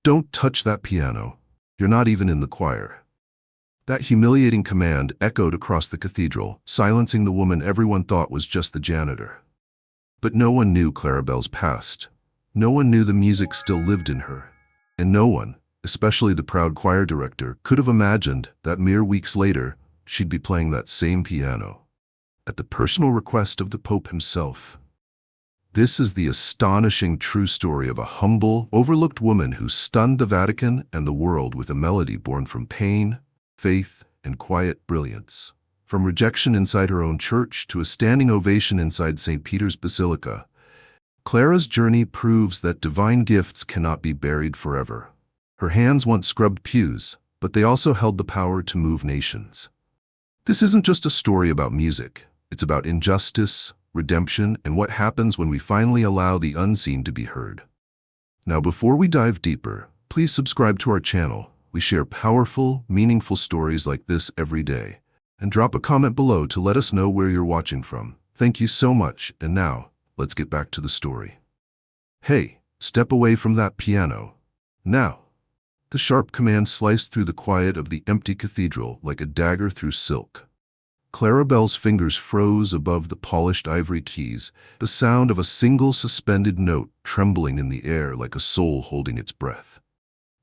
Don't touch that piano. You're not even in the choir." That humiliating command echoed across the cathedral, silencing the woman everyone thought was just the janitor. But no one knew Clarabelle's past. No one knew the music still lived in her. And no one, especially the proud choir director, could have imagined that mere weeks later, she'd be playing that same piano, at the personal request of the Pope himself. This is the astonishing true story of a humble, overlooked woman who stunned the Vatican and the world with a melody born from pain, faith, and quiet brilliance. From rejection inside her own church to a standing ovation inside St. Peter's Basilica, Clara's journey proves that divine gifts cannot be buried forever. Her hands once scrubbed pews, but they also held the power to move nations. This isn't just a story about music. It's about injustice, redemption, and what happens when we finally allow the unseen to be heard. Now, before we dive deeper, please subscribe to our channel. We share powerful, meaningful stories like this every day. And drop a comment below to let us know where you're watching from. Thank you so much, and now, let's get back to the story. Hey, step away from that piano. Now. The sharp command sliced through the quiet of the empty cathedral like a dagger through silk. Clarabelle's fingers froze above the polished ivory keys, the sound of a single suspended note trembling in the air like a soul holding its breath.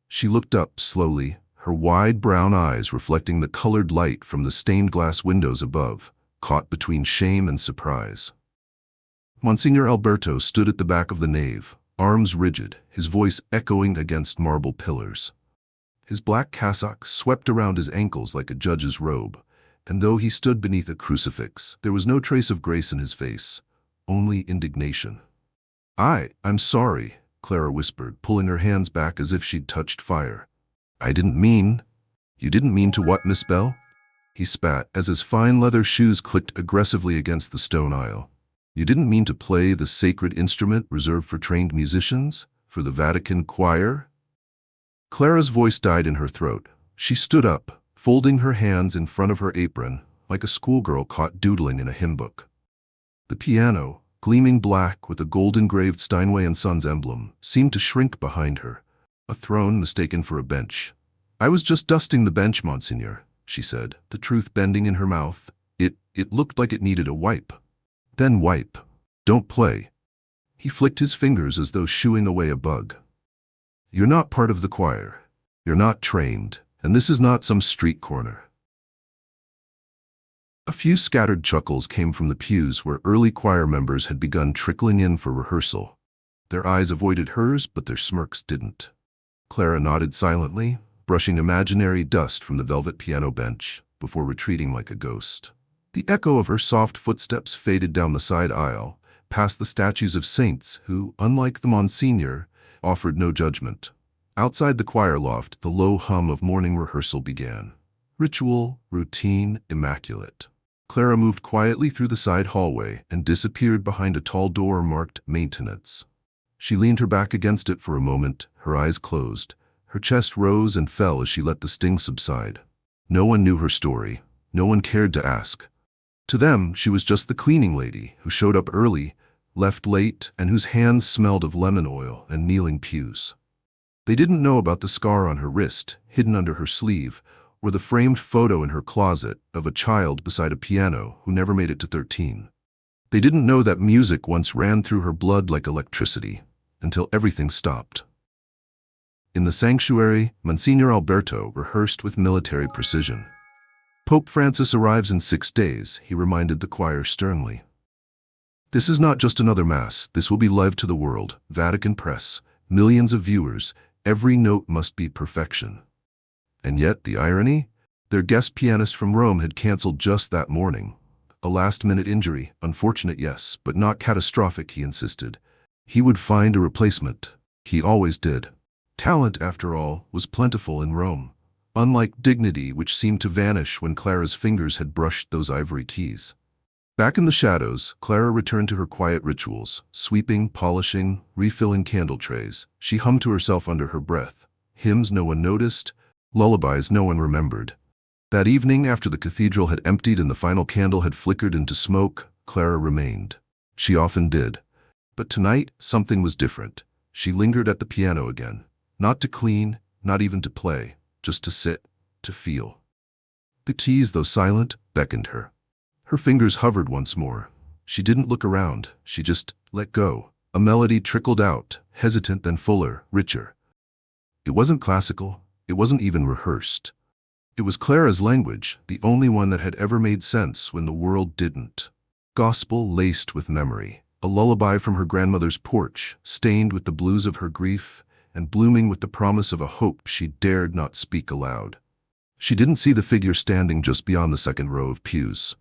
She looked up slowly, her wide brown eyes reflecting the colored light from the stained glass windows above, caught between shame and surprise. Monsignor Alberto stood at the back of the nave, arms rigid, his voice echoing against marble pillars. His black cassock swept around his ankles like a judge's robe, and though he stood beneath a crucifix, there was no trace of grace in his face, only indignation. I'm sorry," Clara whispered, pulling her hands back as if she'd touched fire. "I didn't mean—" "You didn't mean to what, Miss Bell?" He spat as his fine leather shoes clicked aggressively against the stone aisle. "You didn't mean to play the sacred instrument reserved for trained musicians? For the Vatican choir?" Clara's voice died in her throat. She stood up, folding her hands in front of her apron, like a schoolgirl caught doodling in a hymn book. The piano, gleaming black with a gold-engraved Steinway & Sons emblem, seemed to shrink behind her, a throne mistaken for a bench. "I was just dusting the bench, Monsignor," she said, the truth bending in her mouth. It looked like it needed a wipe." "Then wipe. Don't play." He flicked his fingers as though shooing away a bug. "You're not part of the choir. You're not trained. And this is not some street corner." A few scattered chuckles came from the pews where early choir members had begun trickling in for rehearsal. Their eyes avoided hers, but their smirks didn't. Clara nodded silently, brushing imaginary dust from the velvet piano bench, before retreating like a ghost. The echo of her soft footsteps faded down the side aisle, past the statues of saints who, unlike the Monsignor, offered no judgment. Outside the choir loft, the low hum of morning rehearsal began. Ritual, routine, immaculate. Clara moved quietly through the side hallway and disappeared behind a tall door marked Maintenance. She leaned her back against it for a moment, her eyes closed. Her chest rose and fell as she let the sting subside. No one knew her story. No one cared to ask. To them, she was just the cleaning lady who showed up early, left late, and whose hands smelled of lemon oil and kneeling pews. They didn't know about the scar on her wrist, hidden under her sleeve, or the framed photo in her closet of a child beside a piano who never made it to 13. They didn't know that music once ran through her blood like electricity, until everything stopped. In the sanctuary, Monsignor Alberto rehearsed with military precision. "Pope Francis arrives in 6 days," he reminded the choir sternly. "This is not just another mass. This will be live to the world, Vatican press, millions of viewers. Every note must be perfection." And yet, the irony? Their guest pianist from Rome had canceled just that morning. A last-minute injury, unfortunate yes, but not catastrophic, he insisted. He would find a replacement. He always did. Talent, after all, was plentiful in Rome, unlike dignity which seemed to vanish when Clara's fingers had brushed those ivory keys. Back in the shadows, Clara returned to her quiet rituals, sweeping, polishing, refilling candle trays. She hummed to herself under her breath. Hymns no one noticed, lullabies no one remembered. That evening, after the cathedral had emptied and the final candle had flickered into smoke, Clara remained. She often did. But tonight, something was different. She lingered at the piano again. Not to clean, not even to play, just to sit, to feel. The keys, though silent, beckoned her. Her fingers hovered once more. She didn't look around, she just let go. A melody trickled out, hesitant then fuller, richer. It wasn't classical, it wasn't even rehearsed. It was Clara's language, the only one that had ever made sense when the world didn't. Gospel laced with memory, a lullaby from her grandmother's porch, stained with the blues of her grief, and blooming with the promise of a hope she dared not speak aloud. She didn't see the figure standing just beyond the second row of pews.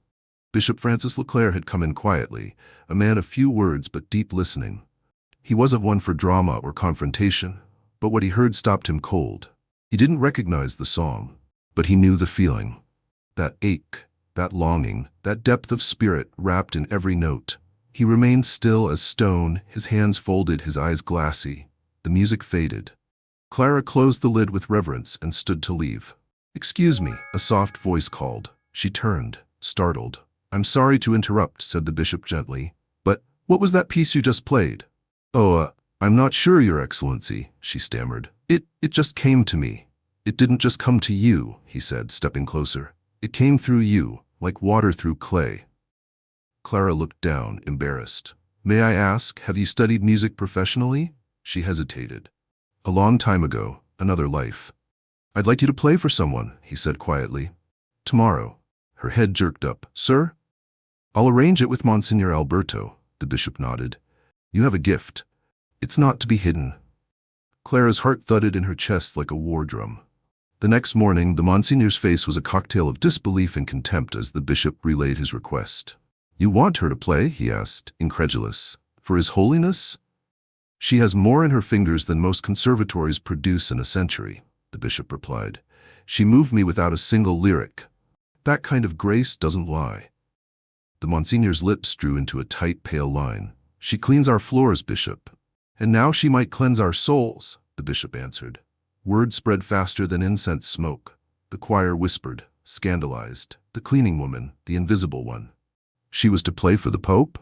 Bishop Francis Leclerc had come in quietly, a man of few words but deep listening. He wasn't one for drama or confrontation, but what he heard stopped him cold. He didn't recognize the song, but he knew the feeling. That ache, that longing, that depth of spirit wrapped in every note. He remained still as stone, his hands folded, his eyes glassy. The music faded. Clara closed the lid with reverence and stood to leave. "Excuse me," a soft voice called. She turned, startled. "I'm sorry to interrupt," said the bishop gently, "but what was that piece you just played?" "Oh, I'm not sure, Your Excellency," she stammered. It just came to me." "It didn't just come to you," he said, stepping closer. "It came through you, like water through clay." Clara looked down, embarrassed. "May I ask, have you studied music professionally?" She hesitated. "A long time ago, another life." "I'd like you to play for someone," he said quietly. "Tomorrow." Her head jerked up. "Sir?" "I'll arrange it with Monsignor Alberto," the bishop nodded. "You have a gift. It's not to be hidden." Clara's heart thudded in her chest like a war drum. The next morning, the Monsignor's face was a cocktail of disbelief and contempt as the bishop relayed his request. "You want her to play?" he asked, incredulous. "For His Holiness?" "She has more in her fingers than most conservatories produce in a century," the bishop replied. "She moved me without a single lyric. That kind of grace doesn't lie." The Monsignor's lips drew into a tight, pale line. "She cleans our floors, Bishop. And now she might cleanse our souls," the bishop answered. Word spread faster than incense smoke. The choir whispered, scandalized. The cleaning woman, the invisible one. She was to play for the Pope?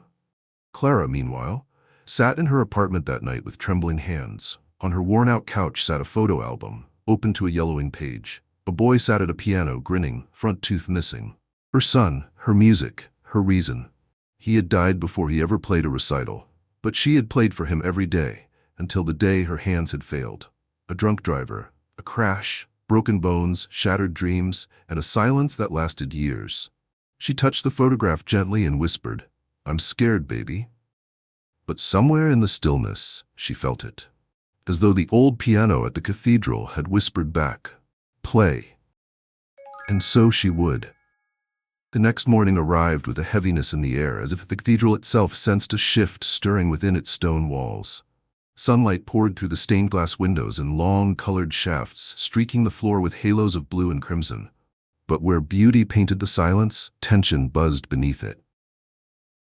Clara, meanwhile, sat in her apartment that night with trembling hands. On her worn-out couch sat a photo album, open to a yellowing page. A boy sat at a piano, grinning, front tooth missing. Her son, her music, her reason. He had died before he ever played a recital, but she had played for him every day, until the day her hands had failed. A drunk driver, a crash, broken bones, shattered dreams, and a silence that lasted years. She touched the photograph gently and whispered, "I'm scared, baby." But somewhere in the stillness, she felt it. As though the old piano at the cathedral had whispered back, "Play." And so she would. The next morning arrived with a heaviness in the air, as if the cathedral itself sensed a shift stirring within its stone walls. Sunlight poured through the stained glass windows in long, colored shafts, streaking the floor with halos of blue and crimson. But where beauty painted the silence, tension buzzed beneath it.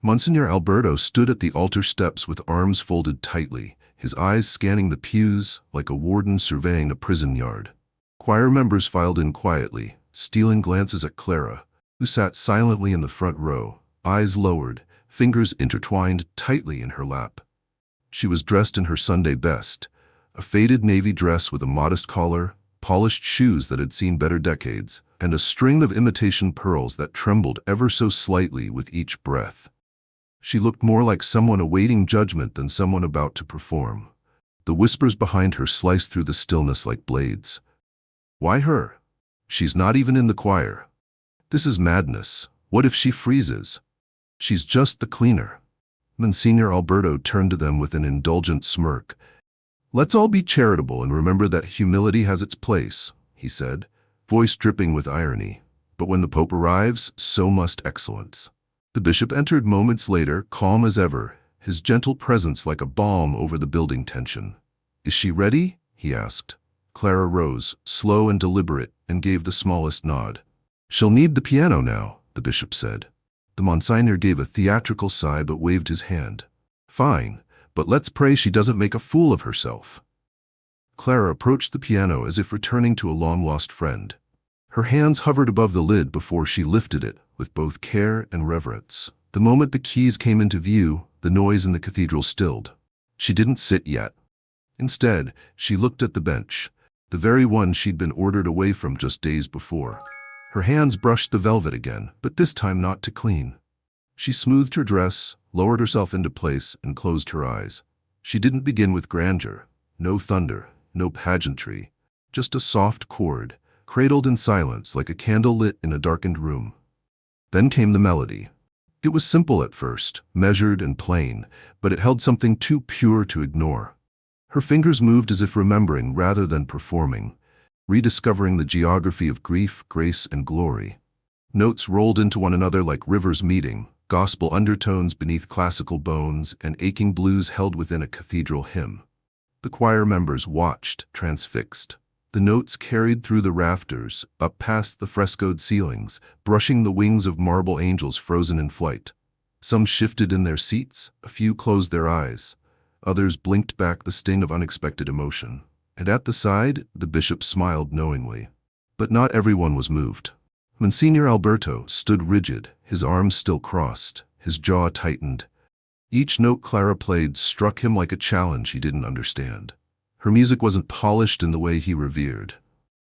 Monsignor Alberto stood at the altar steps with arms folded tightly, his eyes scanning the pews like a warden surveying a prison yard. Choir members filed in quietly, stealing glances at Clara, who sat silently in the front row, eyes lowered, fingers intertwined tightly in her lap. She was dressed in her Sunday best, a faded navy dress with a modest collar, polished shoes that had seen better decades, and a string of imitation pearls that trembled ever so slightly with each breath. She looked more like someone awaiting judgment than someone about to perform. The whispers behind her sliced through the stillness like blades. "Why her? She's not even in the choir. This is madness. What if she freezes? She's just the cleaner." Monsignor Alberto turned to them with an indulgent smirk. "Let's all be charitable and remember that humility has its place," he said, voice dripping with irony. "But when the Pope arrives, so must excellence." The bishop entered moments later, calm as ever, his gentle presence like a balm over the building tension. "Is she ready?" he asked. Clara rose, slow and deliberate, and gave the smallest nod. "She'll need the piano now," the bishop said. The Monsignor gave a theatrical sigh but waved his hand. "Fine, but let's pray she doesn't make a fool of herself." Clara approached the piano as if returning to a long-lost friend. Her hands hovered above the lid before she lifted it, with both care and reverence. The moment the keys came into view, the noise in the cathedral stilled. She didn't sit yet. Instead, she looked at the bench, the very one she'd been ordered away from just days before. Her hands brushed the velvet again, but this time not to clean. She smoothed her dress, lowered herself into place, and closed her eyes. She didn't begin with grandeur. No thunder, no pageantry. Just a soft chord, cradled in silence like a candle lit in a darkened room. Then came the melody. It was simple at first, measured and plain, but it held something too pure to ignore. Her fingers moved as if remembering rather than performing, rediscovering the geography of grief, grace, and glory. Notes rolled into one another like rivers meeting, gospel undertones beneath classical bones, and aching blues held within a cathedral hymn. The choir members watched, transfixed. The notes carried through the rafters, up past the frescoed ceilings, brushing the wings of marble angels frozen in flight. Some shifted in their seats, a few closed their eyes. Others blinked back the sting of unexpected emotion. And at the side, the bishop smiled knowingly. But not everyone was moved. Monsignor Alberto stood rigid, his arms still crossed, his jaw tightened. Each note Clara played struck him like a challenge he didn't understand. Her music wasn't polished in the way he revered.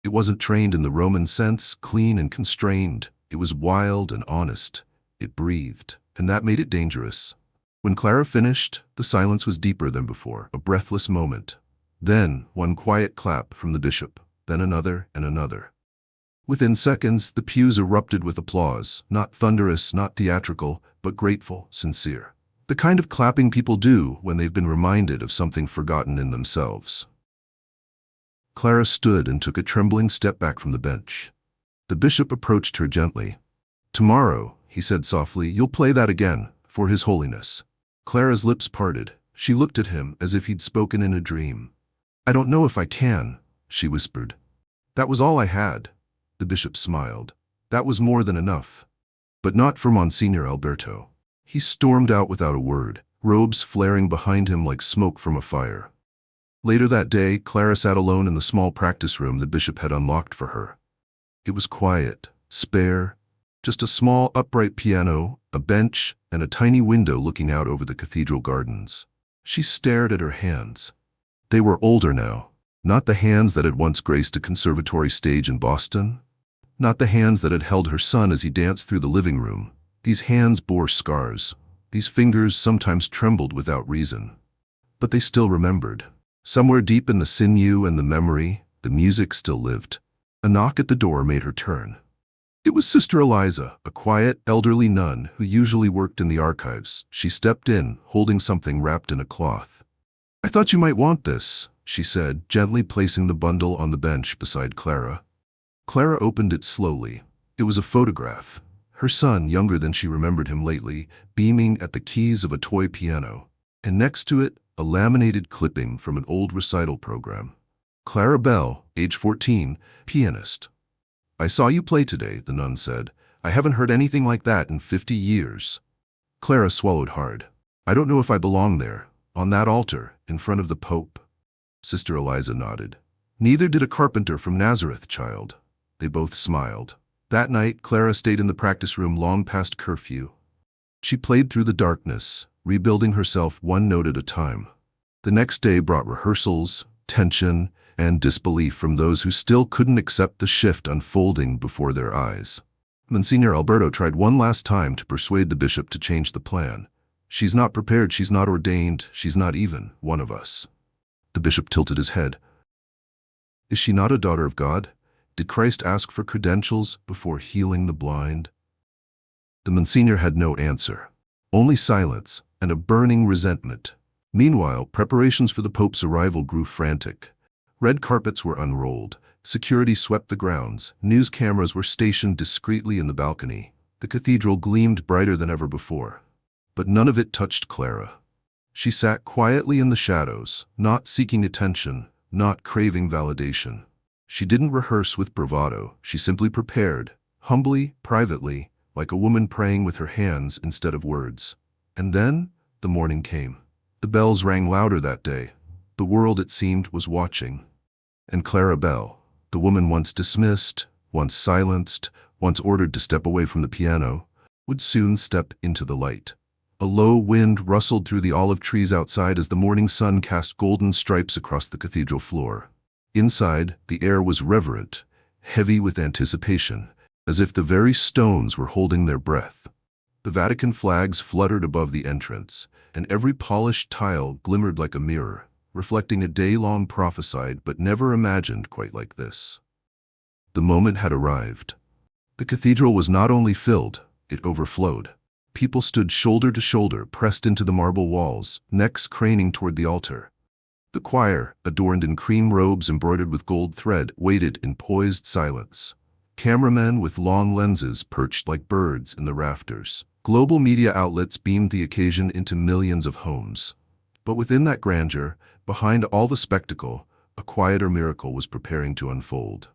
It wasn't trained in the Roman sense, clean and constrained. It was wild and honest. It breathed, and that made it dangerous. When Clara finished, the silence was deeper than before, a breathless moment. Then, one quiet clap from the bishop, then another and another. Within seconds, the pews erupted with applause, not thunderous, not theatrical, but grateful, sincere. The kind of clapping people do when they've been reminded of something forgotten in themselves. Clara stood and took a trembling step back from the bench. The bishop approached her gently. "Tomorrow," he said softly, "you'll play that again, for His Holiness." Clara's lips parted. She looked at him as if he'd spoken in a dream. "I don't know if I can," she whispered. "That was all I had." The bishop smiled. "That was more than enough." But not for Monsignor Alberto. He stormed out without a word, robes flaring behind him like smoke from a fire. Later that day, Clara sat alone in the small practice room the bishop had unlocked for her. It was quiet, spare, just a small upright piano, a bench, and a tiny window looking out over the cathedral gardens. She stared at her hands. They were older now, not the hands that had once graced a conservatory stage in Boston, not the hands that had held her son as he danced through the living room. These hands bore scars. These fingers sometimes trembled without reason. But they still remembered. Somewhere deep in the sinew and the memory, the music still lived. A knock at the door made her turn. It was Sister Eliza, a quiet, elderly nun who usually worked in the archives. She stepped in, holding something wrapped in a cloth. "I thought you might want this," she said, gently placing the bundle on the bench beside Clara. Clara opened it slowly. It was a photograph. Her son, younger than she remembered him lately, beaming at the keys of a toy piano. And next to it, a laminated clipping from an old recital program. "Clara Bell, age 14, pianist." "I saw you play today," the nun said. "I haven't heard anything like that in 50 years. Clara swallowed hard. "I don't know if I belong there, on that altar, in front of the Pope." Sister Eliza nodded. "Neither did a carpenter from Nazareth, child." They both smiled. That night, Clara stayed in the practice room long past curfew. She played through the darkness, rebuilding herself one note at a time. The next day brought rehearsals, tension, and disbelief from those who still couldn't accept the shift unfolding before their eyes. Monsignor Alberto tried one last time to persuade the bishop to change the plan. "She's not prepared, she's not ordained, she's not even one of us." The bishop tilted his head. "Is she not a daughter of God? Did Christ ask for credentials before healing the blind?" The Monsignor had no answer, only silence and a burning resentment. Meanwhile, preparations for the Pope's arrival grew frantic. Red carpets were unrolled, security swept the grounds, news cameras were stationed discreetly in the balcony. The cathedral gleamed brighter than ever before. But none of it touched Clara. She sat quietly in the shadows, not seeking attention, not craving validation. She didn't rehearse with bravado, she simply prepared, humbly, privately, like a woman praying with her hands instead of words. And then, the morning came. The bells rang louder that day. The world, it seemed, was watching. And Clara Bell, the woman once dismissed, once silenced, once ordered to step away from the piano, would soon step into the light. A low wind rustled through the olive trees outside as the morning sun cast golden stripes across the cathedral floor. Inside, the air was reverent, heavy with anticipation, as if the very stones were holding their breath. The Vatican flags fluttered above the entrance, and every polished tile glimmered like a mirror, reflecting a day long prophesied but never imagined quite like this. The moment had arrived. The cathedral was not only filled, it overflowed. People stood shoulder to shoulder, pressed into the marble walls, necks craning toward the altar. The choir, adorned in cream robes embroidered with gold thread, waited in poised silence. Cameramen with long lenses perched like birds in the rafters. Global media outlets beamed the occasion into millions of homes. But within that grandeur, behind all the spectacle, a quieter miracle was preparing to unfold.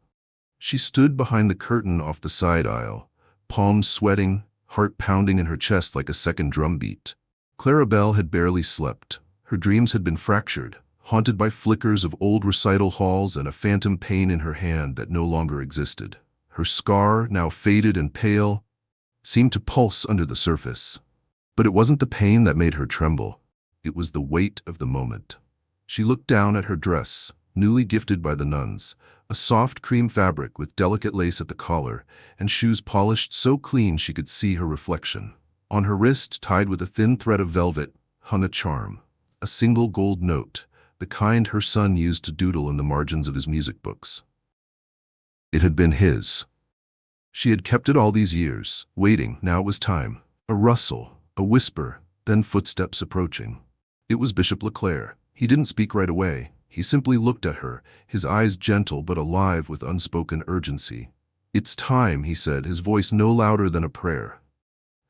She stood behind the curtain off the side aisle, palms sweating, heart pounding in her chest like a second drumbeat. Clara Bell had barely slept. Her dreams had been fractured, haunted by flickers of old recital halls and a phantom pain in her hand that no longer existed. Her scar, now faded and pale, seemed to pulse under the surface. But it wasn't the pain that made her tremble. It was the weight of the moment. She looked down at her dress, newly gifted by the nuns, a soft cream fabric with delicate lace at the collar, and shoes polished so clean she could see her reflection. On her wrist, tied with a thin thread of velvet, hung a charm, a single gold note, the kind her son used to doodle in the margins of his music books. It had been his. She had kept it all these years, waiting. Now it was time. A rustle, a whisper, then footsteps approaching. It was Bishop Leclerc. He didn't speak right away. He simply looked at her, his eyes gentle but alive with unspoken urgency. "It's time," he said, his voice no louder than a prayer.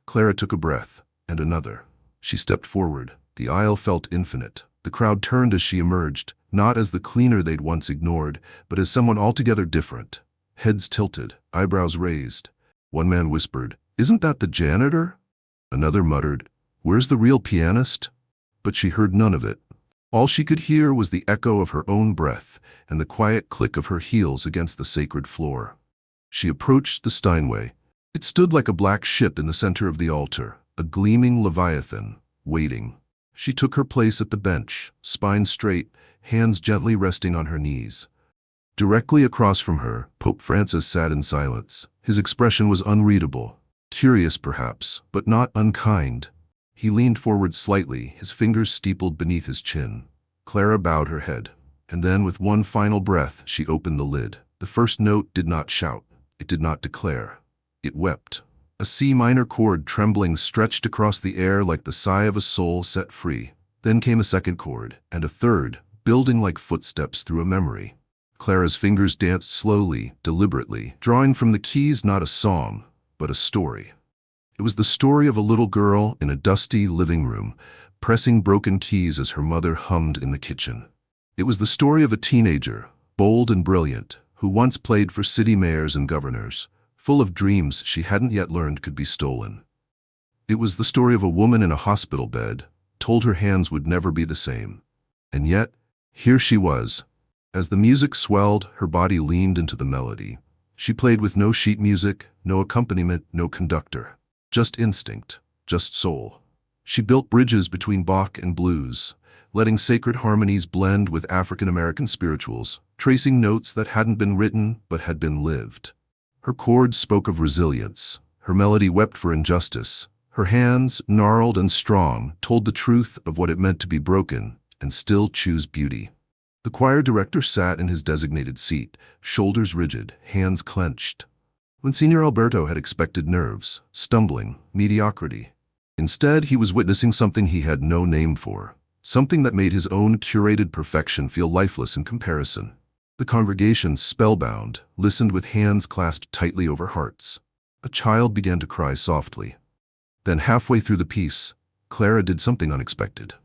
Clara took a breath, and another. She stepped forward. The aisle felt infinite. The crowd turned as she emerged, not as the cleaner they'd once ignored, but as someone altogether different. Heads tilted, eyebrows raised. One man whispered, "Isn't that the janitor?" Another muttered, "Where's the real pianist?" But she heard none of it. All she could hear was the echo of her own breath and the quiet click of her heels against the sacred floor. She approached the Steinway. It stood like a black ship in the center of the altar, a gleaming leviathan, waiting. She took her place at the bench, spine straight, hands gently resting on her knees. Directly across from her, Pope Francis sat in silence. His expression was unreadable, curious perhaps, but not unkind. He leaned forward slightly, his fingers steepled beneath his chin. Clara bowed her head, and then with one final breath she opened the lid. The first note did not shout, it did not declare. It wept. A C minor chord trembling stretched across the air like the sigh of a soul set free. Then came a second chord, and a third, building like footsteps through a memory. Clara's fingers danced slowly, deliberately, drawing from the keys not a song, but a story. It was the story of a little girl in a dusty living room, pressing broken keys as her mother hummed in the kitchen. It was the story of a teenager, bold and brilliant, who once played for city mayors and governors, full of dreams she hadn't yet learned could be stolen. It was the story of a woman in a hospital bed, told her hands would never be the same. And yet, here she was. As the music swelled, her body leaned into the melody. She played with no sheet music, no accompaniment, no conductor. Just instinct, just soul. She built bridges between Bach and blues, letting sacred harmonies blend with African-American spirituals, tracing notes that hadn't been written but had been lived. Her chords spoke of resilience. Her melody wept for injustice. Her hands, gnarled and strong, told the truth of what it meant to be broken and still choose beauty. The choir director sat in his designated seat, shoulders rigid, hands clenched. Monsignor Alberto had expected nerves, stumbling, mediocrity. Instead, he was witnessing something he had no name for, something that made his own curated perfection feel lifeless in comparison. The congregation, spellbound, listened with hands clasped tightly over hearts. A child began to cry softly. Then halfway through the piece, Clara did something unexpected.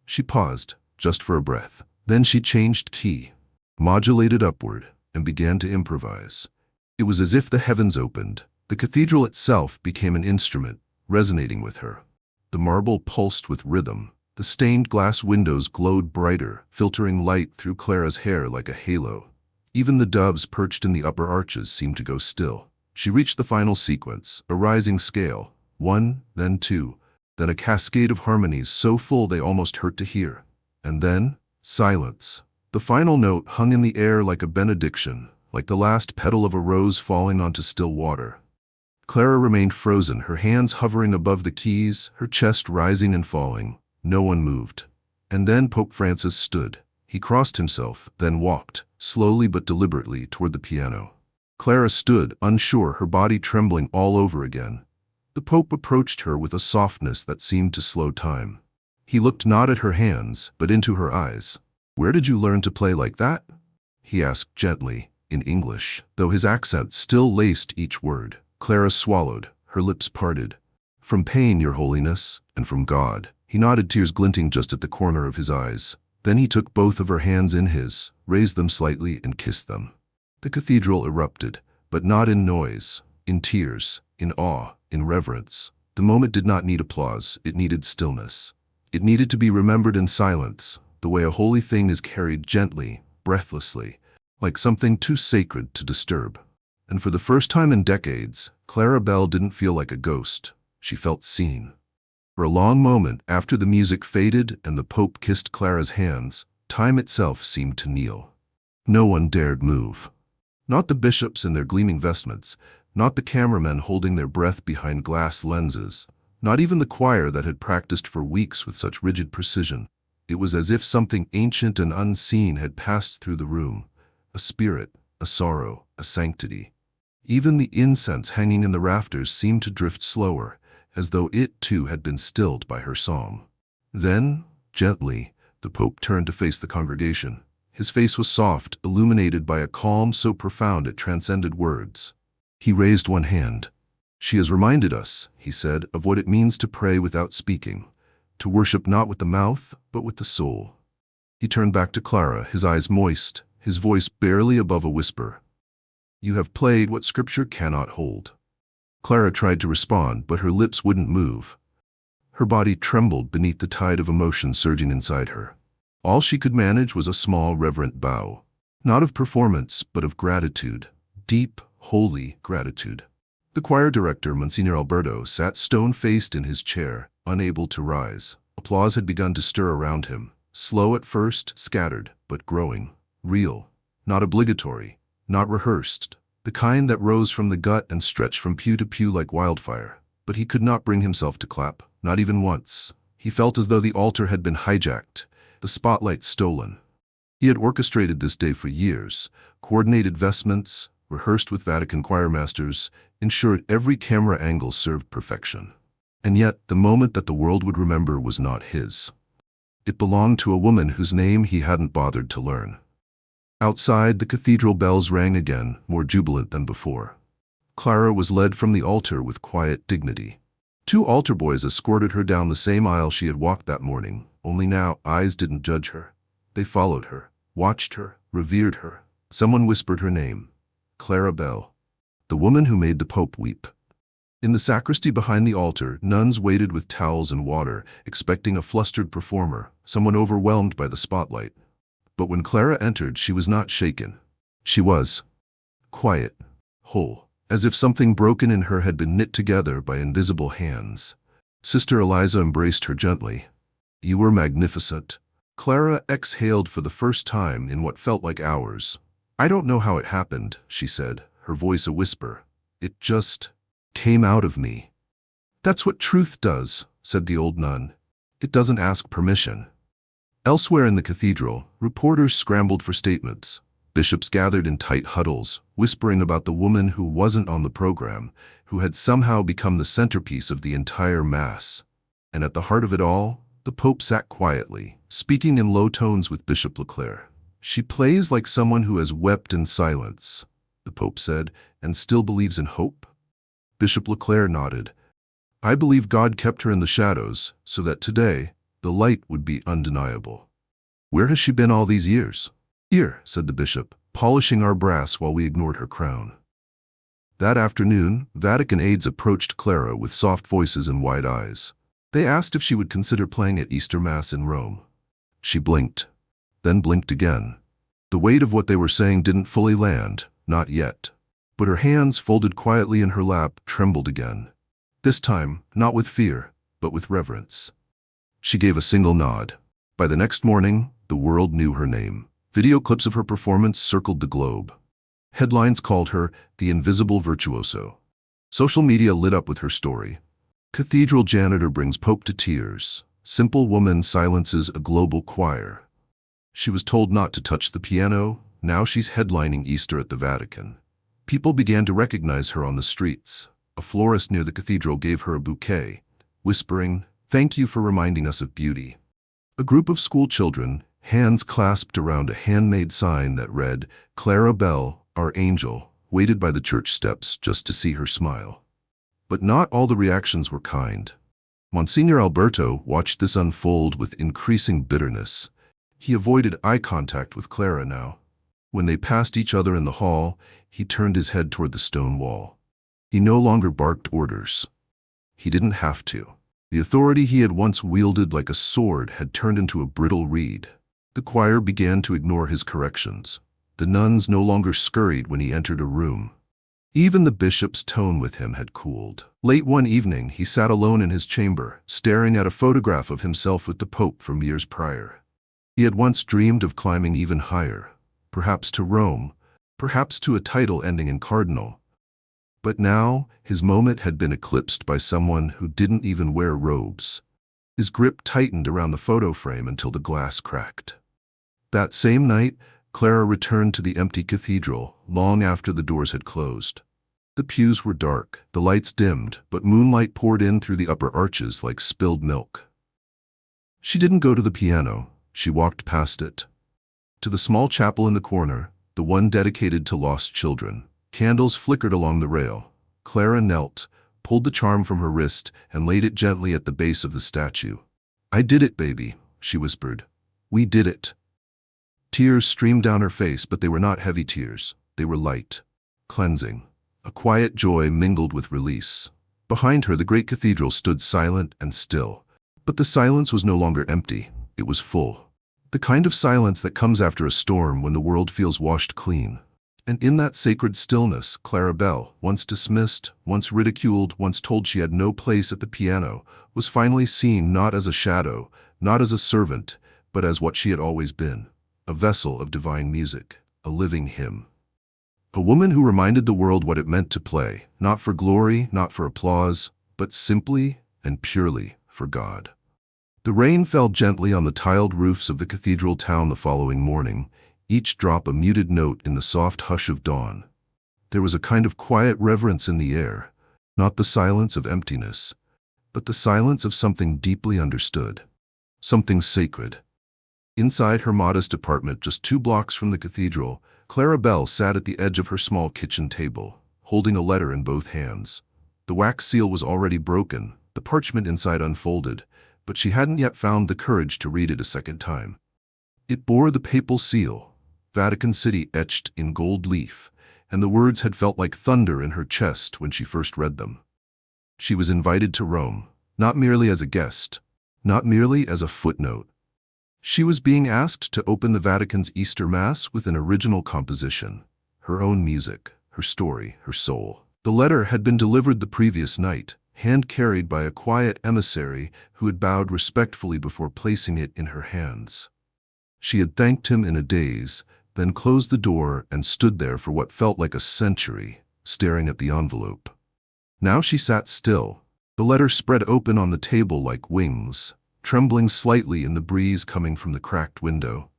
She paused, just for a breath. Then she changed key, modulated upward, and began to improvise. It was as if the heavens opened. The cathedral itself became an instrument, resonating with her. The marble pulsed with rhythm. The stained glass windows glowed brighter, filtering light through Clara's hair like a halo. Even the doves perched in the upper arches seemed to go still. She reached the final sequence, a rising scale. 1, then 2. then a cascade of harmonies so full they almost hurt to hear. And then, silence. The final note hung in the air like a benediction, like the last petal of a rose falling onto still water. Clara remained frozen, her hands hovering above the keys, her chest rising and falling. No one moved. And then Pope Francis stood. He crossed himself, then walked, slowly but deliberately, toward the piano. Clara stood, unsure, her body trembling all over again. The Pope approached her with a softness that seemed to slow time. He looked not at her hands, but into her eyes. "Where did you learn to play like that?" he asked gently, in English, though his accent still laced each word. Clara swallowed, her lips parted. "From pain, Your Holiness, and from God." He nodded, tears glinting just at the corner of his eyes. Then he took both of her hands in his, raised them slightly, and kissed them. The cathedral erupted, but not in noise, in tears, in awe, in reverence. The moment did not need applause, it needed stillness. It needed to be remembered in silence, the way a holy thing is carried gently, breathlessly, like something too sacred to disturb. And for the first time in decades, Clara Bell didn't feel like a ghost. She felt seen. For a long moment after the music faded and the Pope kissed Clara's hands, time itself seemed to kneel. No one dared move. Not the bishops in their gleaming vestments, not the cameramen holding their breath behind glass lenses, not even the choir that had practiced for weeks with such rigid precision. It was as if something ancient and unseen had passed through the room, a spirit, a sorrow, a sanctity. Even the incense hanging in the rafters seemed to drift slower, as though it too had been stilled by her psalm. Then, gently, the Pope turned to face the congregation. His face was soft, illuminated by a calm so profound it transcended words. He raised one hand. "She has reminded us," he said, "of what it means to pray without speaking, to worship not with the mouth, but with the soul." He turned back to Clara, his eyes moist, his voice barely above a whisper. "You have played what Scripture cannot hold." Clara tried to respond, but her lips wouldn't move. Her body trembled beneath the tide of emotion surging inside her. All she could manage was a small, reverent bow, not of performance, but of gratitude, deep, holy gratitude. The choir director, Monsignor Alberto, sat stone-faced in his chair, unable to rise. Applause had begun to stir around him, slow at first, scattered, but growing, real, not obligatory, not rehearsed, the kind that rose from the gut and stretched from pew to pew like wildfire. But he could not bring himself to clap, not even once. He felt as though the altar had been hijacked, the spotlight stolen. He had orchestrated this day for years, coordinated vestments, rehearsed with Vatican choir masters, ensured every camera angle served perfection. And yet, the moment that the world would remember was not his. It belonged to a woman whose name he hadn't bothered to learn. Outside, the cathedral bells rang again, more jubilant than before. Clara was led from the altar with quiet dignity. 2 altar boys escorted her down the same aisle she had walked that morning, only now eyes didn't judge her. They followed her, watched her, revered her. Someone whispered her name, Clara Bell, the woman who made the Pope weep. In the sacristy behind the altar, nuns waited with towels and water, expecting a flustered performer, someone overwhelmed by the spotlight. But when Clara entered, she was not shaken. She was quiet, whole, as if something broken in her had been knit together by invisible hands. Sister Eliza embraced her gently. "You were magnificent." Clara exhaled for the first time in what felt like hours. "I don't know how it happened," she said, her voice a whisper. "It just came out of me." "That's what truth does," said the old nun. "It doesn't ask permission." Elsewhere in the cathedral, reporters scrambled for statements. Bishops gathered in tight huddles, whispering about the woman who wasn't on the program, who had somehow become the centerpiece of the entire Mass. And at the heart of it all, the Pope sat quietly, speaking in low tones with Bishop Leclerc. "She plays like someone who has wept in silence," the Pope said, "and still believes in hope." Bishop Leclerc nodded. "I believe God kept her in the shadows, so that today, the light would be undeniable." "Where has she been all these years?" "Here," said the bishop, polishing our brass while we ignored her crown. That afternoon, Vatican aides approached Clara with soft voices and wide eyes. They asked if she would consider playing at Easter Mass in Rome. She blinked, then blinked again. The weight of what they were saying didn't fully land, not yet. But her hands, folded quietly in her lap, trembled again. This time, not with fear, but with reverence. She gave a single nod. By the next morning, the world knew her name. Video clips of her performance circled the globe. Headlines called her the invisible virtuoso. Social media lit up with her story. Cathedral janitor brings Pope to tears. Simple woman silences a global choir. She was told not to touch the piano. Now she's headlining Easter at the Vatican. People began to recognize her on the streets. A florist near the cathedral gave her a bouquet, whispering, "Thank you for reminding us of beauty." A group of school children, hands clasped around a handmade sign that read, "Clara Bell, our angel," waited by the church steps just to see her smile. But not all the reactions were kind. Monsignor Alberto watched this unfold with increasing bitterness. He avoided eye contact with Clara now. When they passed each other in the hall, he turned his head toward the stone wall. He no longer barked orders. He didn't have to. The authority he had once wielded like a sword had turned into a brittle reed. The choir began to ignore his corrections. The nuns no longer scurried when he entered a room. Even the bishop's tone with him had cooled. Late one evening, he sat alone in his chamber, staring at a photograph of himself with the Pope from years prior. He had once dreamed of climbing even higher, perhaps to Rome, perhaps to a title ending in cardinal. But now, his moment had been eclipsed by someone who didn't even wear robes. His grip tightened around the photo frame until the glass cracked. That same night, Clara returned to the empty cathedral long after the doors had closed. The pews were dark, the lights dimmed, but moonlight poured in through the upper arches like spilled milk. She didn't go to the piano, she walked past it. To the small chapel in the corner, the one dedicated to lost children. Candles flickered along the rail. Clara knelt, pulled the charm from her wrist, and laid it gently at the base of the statue. "I did it, baby," she whispered. "We did it." Tears streamed down her face, but they were not heavy tears. They were light, cleansing. A quiet joy mingled with release. Behind her, the great cathedral stood silent and still. But the silence was no longer empty. It was full. The kind of silence that comes after a storm when the world feels washed clean. And in that sacred stillness, Clara Bell, once dismissed, once ridiculed, once told she had no place at the piano, was finally seen not as a shadow, not as a servant, but as what she had always been. A vessel of divine music, a living hymn. A woman who reminded the world what it meant to play, not for glory, not for applause, but simply and purely for God. The rain fell gently on the tiled roofs of the cathedral town the following morning, each drop a muted note in the soft hush of dawn. There was a kind of quiet reverence in the air, not the silence of emptiness, but the silence of something deeply understood, something sacred. Inside her modest apartment just 2 blocks from the cathedral, Clara Bell sat at the edge of her small kitchen table, holding a letter in both hands. The wax seal was already broken, the parchment inside unfolded, but she hadn't yet found the courage to read it a second time. It bore the papal seal, Vatican City etched in gold leaf, and the words had felt like thunder in her chest when she first read them. She was invited to Rome, not merely as a guest, not merely as a footnote. She was being asked to open the Vatican's Easter Mass with an original composition, her own music, her story, her soul. The letter had been delivered the previous night, hand-carried by a quiet emissary who had bowed respectfully before placing it in her hands. She had thanked him in a daze, then closed the door and stood there for what felt like a century, staring at the envelope. Now she sat still, the letter spread open on the table like wings, trembling slightly in the breeze coming from the cracked window.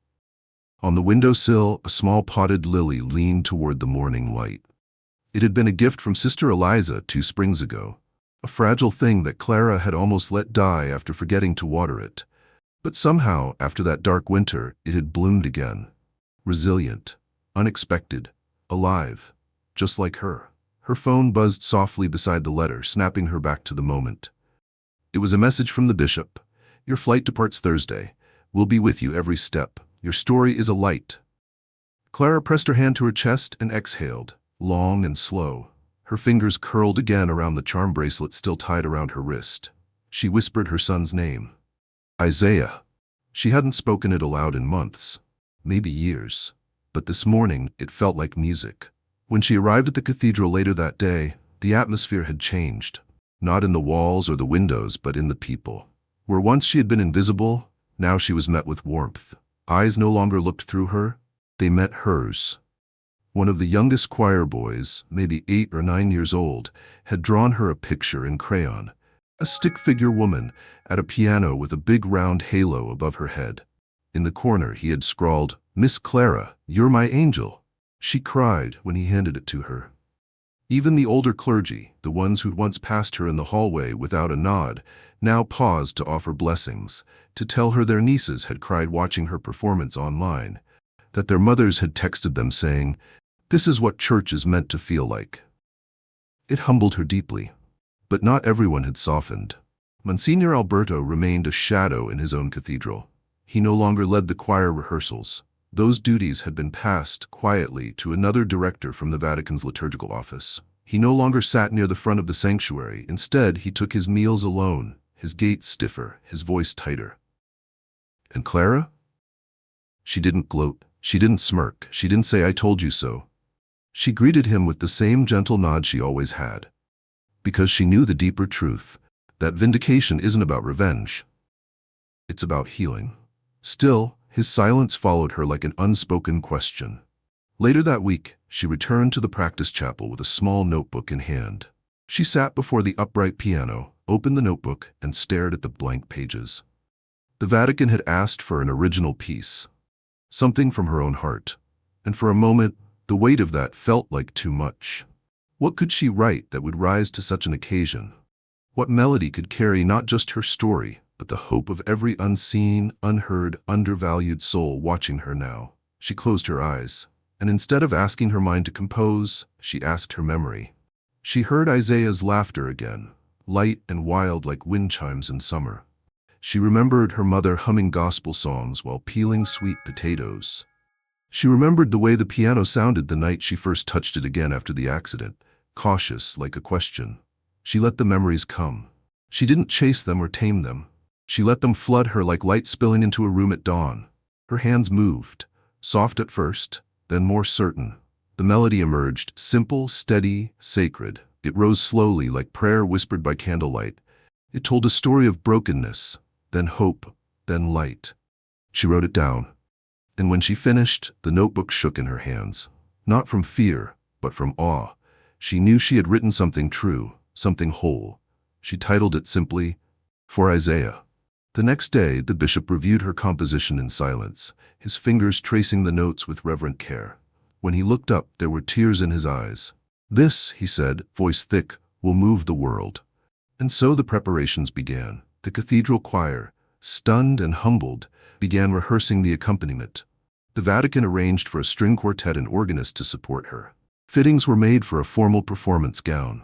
On the windowsill, a small potted lily leaned toward the morning light. It had been a gift from Sister Eliza 2 springs ago, a fragile thing that Clara had almost let die after forgetting to water it. But somehow, after that dark winter, it had bloomed again. Resilient, unexpected, alive, just like her. Her phone buzzed softly beside the letter, snapping her back to the moment. It was a message from the bishop. "Your flight departs Thursday. We'll be with you every step. Your story is a light." Clara pressed her hand to her chest and exhaled, long and slow. Her fingers curled again around the charm bracelet still tied around her wrist. She whispered her son's name. Isaiah. She hadn't spoken it aloud in months, maybe years, but this morning it felt like music. When she arrived at the cathedral later that day, the atmosphere had changed. Not in the walls or the windows, but in the people. Where once she had been invisible, now she was met with warmth. Eyes no longer looked through her, they met hers. One of the youngest choir boys, maybe 8 or 9 years old, had drawn her a picture in crayon. A stick-figure woman at a piano with a big round halo above her head. In the corner he had scrawled, "Miss Clara, you're my angel." She cried when he handed it to her. Even the older clergy, the ones who'd once passed her in the hallway without a nod, now paused to offer blessings, to tell her their nieces had cried watching her performance online, that their mothers had texted them saying, "This is what church is meant to feel like." It humbled her deeply. But not everyone had softened. Monsignor Alberto remained a shadow in his own cathedral. He no longer led the choir rehearsals. Those duties had been passed quietly to another director from the Vatican's liturgical office. He no longer sat near the front of the sanctuary. Instead, he took his meals alone, his gait stiffer, his voice tighter. And Clara? She didn't gloat. She didn't smirk. She didn't say, "I told you so." She greeted him with the same gentle nod she always had. Because she knew the deeper truth, that vindication isn't about revenge. It's about healing. Still, his silence followed her like an unspoken question. Later that week, she returned to the practice chapel with a small notebook in hand. She sat before the upright piano, opened the notebook, and stared at the blank pages. The Vatican had asked for an original piece, something from her own heart, and for a moment, the weight of that felt like too much. What could she write that would rise to such an occasion? What melody could carry not just her story, but the hope of every unseen, unheard, undervalued soul watching her now? She closed her eyes, and instead of asking her mind to compose, she asked her memory. She heard Isaiah's laughter again, light and wild like wind chimes in summer. She remembered her mother humming gospel songs while peeling sweet potatoes. She remembered the way the piano sounded the night she first touched it again after the accident. Cautious, like a question. She let the memories come. She didn't chase them or tame them. She let them flood her like light spilling into a room at dawn. Her hands moved, soft at first, then more certain. The melody emerged, simple, steady, sacred. It rose slowly like prayer whispered by candlelight. It told a story of brokenness, then hope, then light. She wrote it down. And when she finished, the notebook shook in her hands. Not from fear, but from awe. She knew she had written something true, something whole. She titled it simply, "For Isaiah." The next day, the bishop reviewed her composition in silence, his fingers tracing the notes with reverent care. When he looked up, there were tears in his eyes. "This," he said, voice thick, "will move the world." And so the preparations began. The cathedral choir, stunned and humbled, began rehearsing the accompaniment. The Vatican arranged for a string quartet and organist to support her. Fittings were made for a formal performance gown.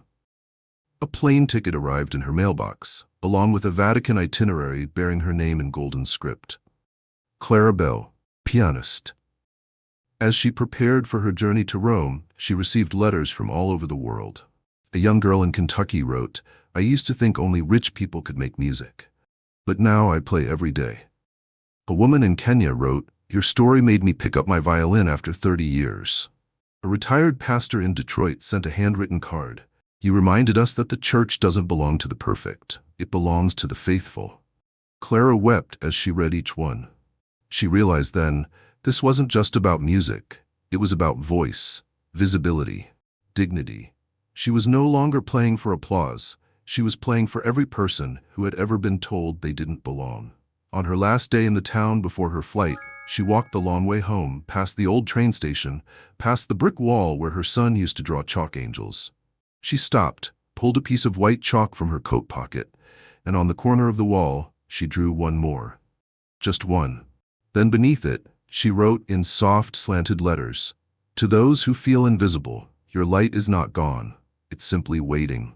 A plane ticket arrived in her mailbox, along with a Vatican itinerary bearing her name in golden script. Clara Bell, pianist. As she prepared for her journey to Rome, she received letters from all over the world. A young girl in Kentucky wrote, "I used to think only rich people could make music. But now I play every day." A woman in Kenya wrote, "Your story made me pick up my violin after 30 years. A retired pastor in Detroit sent a handwritten card. "You reminded us that the church doesn't belong to the perfect. It belongs to the faithful." Clara wept as she read each one. She realized then, this wasn't just about music. It was about voice, visibility, dignity. She was no longer playing for applause. She was playing for every person who had ever been told they didn't belong. On her last day in the town before her flight, she walked the long way home, past the old train station, past the brick wall where her son used to draw chalk angels. She stopped, pulled a piece of white chalk from her coat pocket, and on the corner of the wall, she drew one more. Just one. Then beneath it, she wrote in soft, slanted letters, "To those who feel invisible, your light is not gone. It's simply waiting."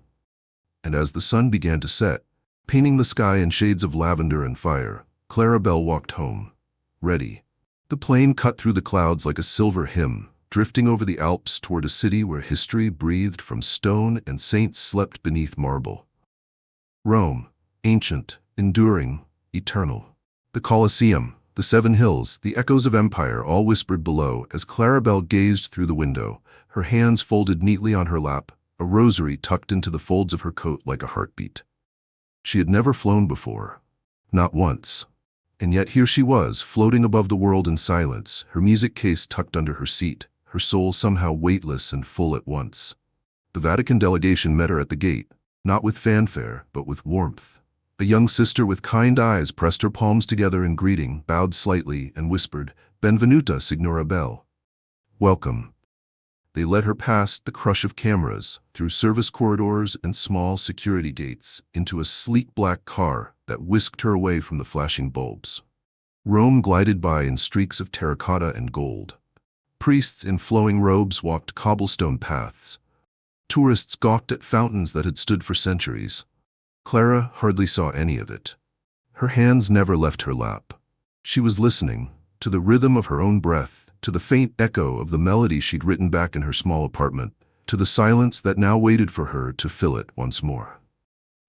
And as the sun began to set, painting the sky in shades of lavender and fire, Clara Bell walked home, ready. The plane cut through the clouds like a silver hymn, drifting over the Alps toward a city where history breathed from stone and saints slept beneath marble. Rome, ancient, enduring, eternal. The Colosseum, the Seven Hills, the echoes of empire all whispered below as Clara Bell gazed through the window, her hands folded neatly on her lap, a rosary tucked into the folds of her coat like a heartbeat. She had never flown before. Not once. And yet here she was, floating above the world in silence, her music case tucked under her seat, her soul somehow weightless and full at once. The Vatican delegation met her at the gate, not with fanfare, but with warmth. A young sister with kind eyes pressed her palms together in greeting, bowed slightly, and whispered, "Benvenuta, Signora Bell." Welcome. They led her past the crush of cameras, through service corridors and small security gates, into a sleek black car that whisked her away from the flashing bulbs. Rome glided by in streaks of terracotta and gold. Priests in flowing robes walked cobblestone paths. Tourists gawked at fountains that had stood for centuries. Clara hardly saw any of it. Her hands never left her lap. She was listening, to the rhythm of her own breath, to the faint echo of the melody she'd written back in her small apartment, to the silence that now waited for her to fill it once more.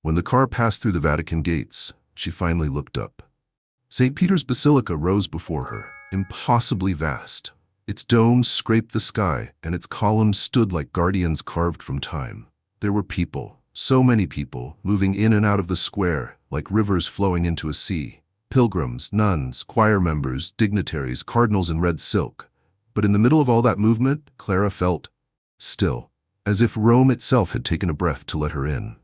When the car passed through the Vatican gates, she finally looked up. St. Peter's Basilica rose before her, impossibly vast. Its domes scraped the sky, and its columns stood like guardians carved from time. There were people, so many people, moving in and out of the square, like rivers flowing into a sea. Pilgrims, nuns, choir members, dignitaries, cardinals in red silk. But in the middle of all that movement, Clara felt still, as if Rome itself had taken a breath to let her in.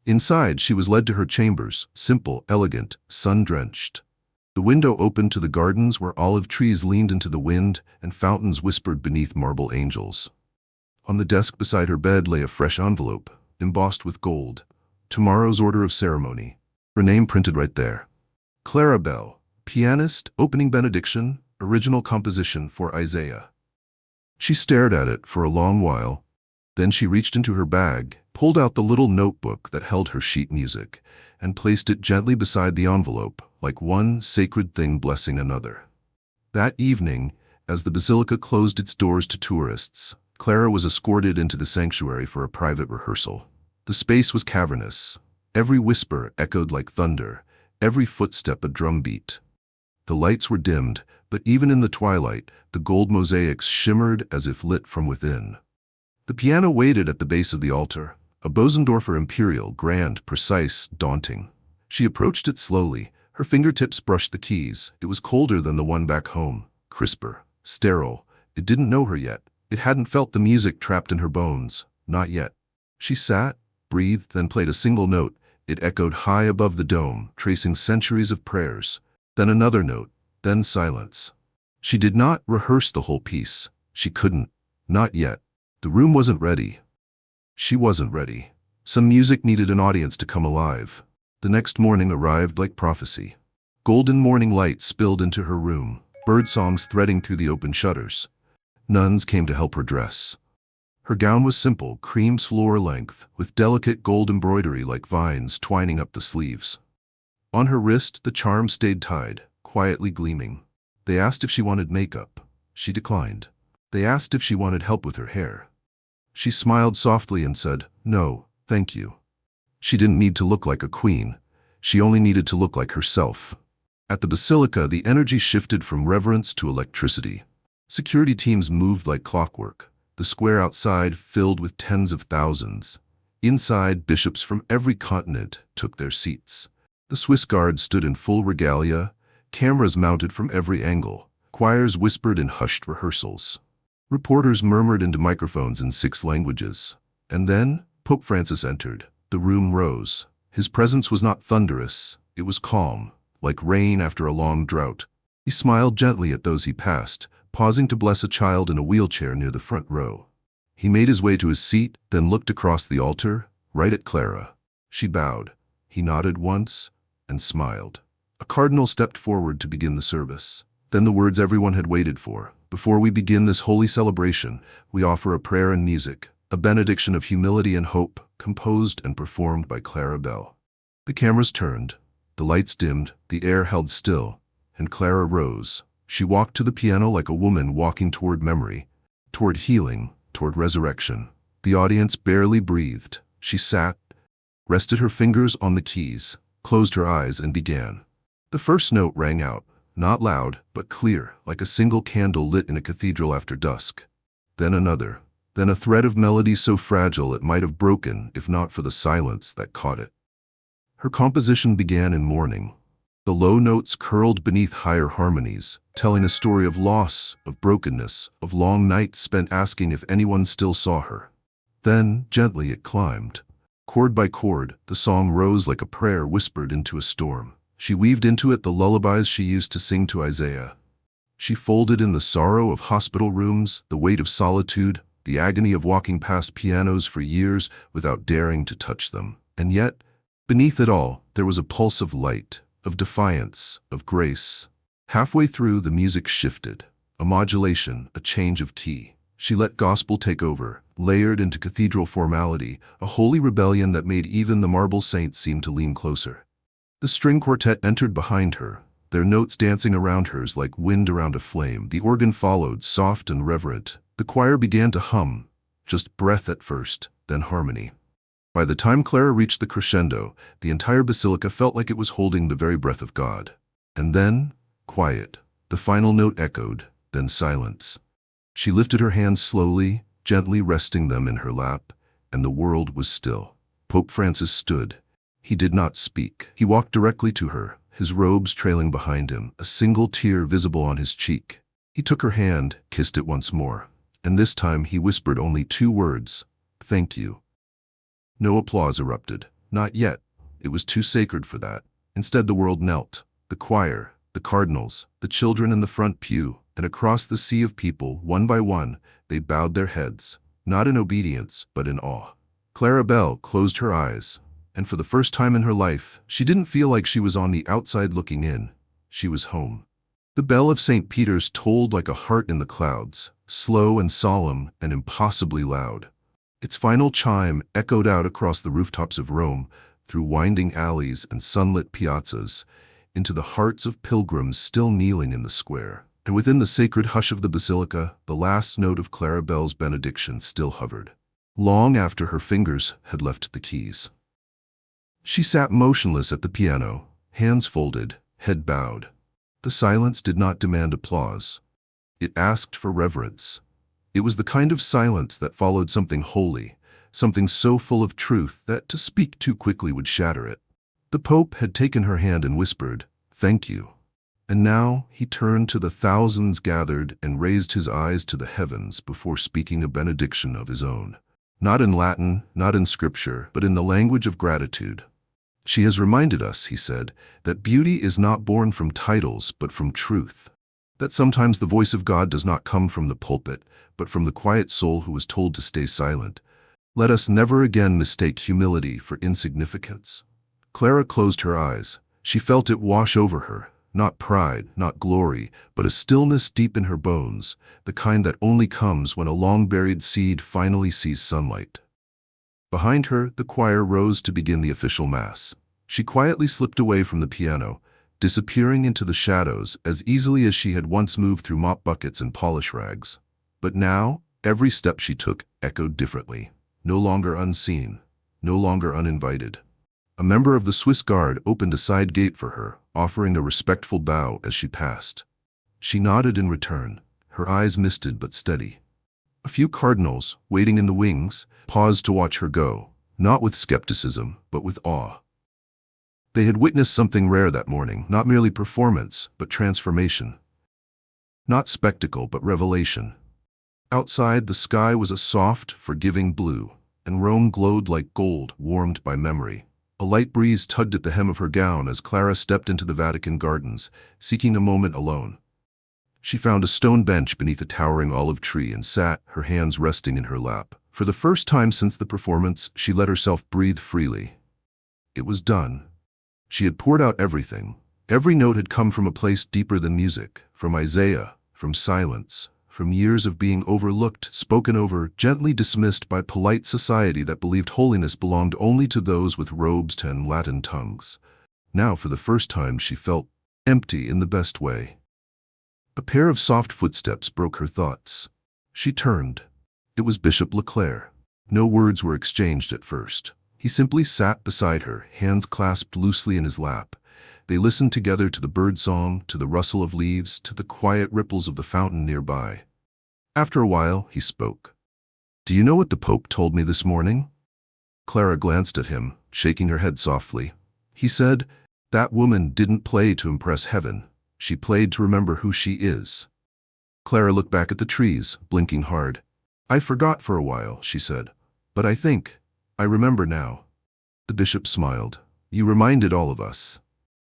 Inside, she was led to her chambers, simple, elegant, sun-drenched. The window opened to the gardens where olive trees leaned into the wind and fountains whispered beneath marble angels. On the desk beside her bed lay a fresh envelope, embossed with gold. Tomorrow's order of ceremony. Her name printed right there. Clara Bell, pianist, opening benediction, original composition for Isaiah. She stared at it for a long while. Then she reached into her bag, pulled out the little notebook that held her sheet music, and placed it gently beside the envelope, like one sacred thing blessing another. That evening, as the basilica closed its doors to tourists, Clara was escorted into the sanctuary for a private rehearsal. The space was cavernous. Every whisper echoed like thunder, every footstep a drumbeat. The lights were dimmed, but even in the twilight, the gold mosaics shimmered as if lit from within. The piano waited at the base of the altar, a Bosendorfer Imperial, grand, precise, daunting. She approached it slowly. Her fingertips brushed the keys. It was colder than the one back home, crisper, sterile. It didn't know her yet. It hadn't felt the music trapped in her bones. Not yet. She sat, breathed, then played a single note. It echoed high above the dome, tracing centuries of prayers. Then another note, then silence. She did not rehearse the whole piece. She couldn't. Not yet. The room wasn't ready. She wasn't ready. Some music needed an audience to come alive. The next morning arrived like prophecy. Golden morning light spilled into her room, birdsongs threading through the open shutters. Nuns came to help her dress. Her gown was simple, cream floor length, with delicate gold embroidery like vines twining up the sleeves. On her wrist, the charm stayed tied, quietly gleaming. They asked if she wanted makeup. She declined. They asked if she wanted help with her hair. She smiled softly and said, "No, thank you." She didn't need to look like a queen. She only needed to look like herself. At the basilica, the energy shifted from reverence to electricity. Security teams moved like clockwork. The square outside filled with tens of thousands. Inside, bishops from every continent took their seats. The Swiss Guard stood in full regalia, cameras mounted from every angle. Choirs whispered in hushed rehearsals. Reporters murmured into microphones in 6 languages. And then, Pope Francis entered. The room rose. His presence was not thunderous. It was calm, like rain after a long drought. He smiled gently at those he passed, pausing to bless a child in a wheelchair near the front row. He made his way to his seat, then looked across the altar, right at Clara. She bowed. He nodded once and smiled. A cardinal stepped forward to begin the service. Then the words everyone had waited for. "Before we begin this holy celebration, we offer a prayer and music, a benediction of humility and hope, composed and performed by Clara Bell." The cameras turned, the lights dimmed, the air held still, and Clara rose. She walked to the piano like a woman walking toward memory, toward healing, toward resurrection. The audience barely breathed. She sat, rested her fingers on the keys, closed her eyes, and began. The first note rang out, not loud, but clear, like a single candle lit in a cathedral after dusk. Then another. then a thread of melody so fragile it might have broken if not for the silence that caught it. Her composition began in mourning. The low notes curled beneath higher harmonies, telling a story of loss, of brokenness, of long nights spent asking if anyone still saw her. Then, gently it climbed. Chord by chord, the song rose like a prayer whispered into a storm. She weaved into it the lullabies she used to sing to Isaiah. She folded in the sorrow of hospital rooms, the weight of solitude, the agony of walking past pianos for years without daring to touch them. And yet, beneath it all, there was a pulse of light, of defiance, of grace. Halfway through, the music shifted. A modulation, a change of key. She let gospel take over, layered into cathedral formality, a holy rebellion that made even the marble saints seem to lean closer. The string quartet entered behind her, their notes dancing around hers like wind around a flame. The organ followed, soft and reverent. The choir began to hum, just breath at first, then harmony. By the time Clara reached the crescendo, the entire basilica felt like it was holding the very breath of God. And then, quiet. The final note echoed, then silence. She lifted her hands slowly, gently resting them in her lap, and the world was still. Pope Francis stood. He did not speak. He walked directly to her, his robes trailing behind him, a single tear visible on his cheek. He took her hand, kissed it once more, and this time he whispered only 2 words, "Thank you." No applause erupted. Not yet. It was too sacred for that. Instead, the world knelt. The choir, the cardinals, the children in the front pew, and across the sea of people, one by one, they bowed their heads, not in obedience, but in awe. Clara Bell closed her eyes, and for the first time in her life, she didn't feel like she was on the outside looking in. She was home. The bell of St. Peter's tolled like a heart in the clouds, slow and solemn and impossibly loud. Its final chime echoed out across the rooftops of Rome, through winding alleys and sunlit piazzas, into the hearts of pilgrims still kneeling in the square. And within the sacred hush of the basilica, the last note of Clara Bell's benediction still hovered, long after her fingers had left the keys. She sat motionless at the piano, hands folded, head bowed. The silence did not demand applause. It asked for reverence. It was the kind of silence that followed something holy, something so full of truth that to speak too quickly would shatter it. The Pope had taken her hand and whispered, "Thank you." And now he turned to the thousands gathered and raised his eyes to the heavens before speaking a benediction of his own. Not in Latin, not in scripture, but in the language of gratitude. "She has reminded us," he said, "that beauty is not born from titles but from truth. That sometimes the voice of God does not come from the pulpit, but from the quiet soul who was told to stay silent. Let us never again mistake humility for insignificance." Clara closed her eyes. She felt it wash over her. Not pride, not glory, but a stillness deep in her bones, the kind that only comes when a long-buried seed finally sees sunlight. Behind her, the choir rose to begin the official mass. She quietly slipped away from the piano, disappearing into the shadows as easily as she had once moved through mop buckets and polish rags. But now, every step she took echoed differently, no longer unseen, no longer uninvited. A member of the Swiss Guard opened a side gate for her, offering a respectful bow as she passed. She nodded in return, her eyes misted but steady. A few cardinals, waiting in the wings, paused to watch her go, not with skepticism, but with awe. They had witnessed something rare that morning, not merely performance, but transformation. Not spectacle, but revelation. Outside, the sky was a soft, forgiving blue, and Rome glowed like gold, warmed by memory. A light breeze tugged at the hem of her gown as Clara stepped into the Vatican gardens, seeking a moment alone. She found a stone bench beneath a towering olive tree and sat, her hands resting in her lap. For the first time since the performance, she let herself breathe freely. It was done. She had poured out everything. Every note had come from a place deeper than music, from Isaiah, from silence, from years of being overlooked, spoken over, gently dismissed by polite society that believed holiness belonged only to those with robes and Latin tongues. Now, for the first time, she felt empty in the best way. A pair of soft footsteps broke her thoughts. She turned. It was Bishop Leclerc. No words were exchanged at first. He simply sat beside her, hands clasped loosely in his lap. They listened together to the birdsong, to the rustle of leaves, to the quiet ripples of the fountain nearby. After a while, he spoke. Do you know what the Pope told me this morning? Clara glanced at him, shaking her head softly. He said, that woman didn't play to impress heaven. She played to remember who she is. Clara looked back at the trees, blinking hard. I forgot for a while, she said. But I remember now. The bishop smiled. You reminded all of us.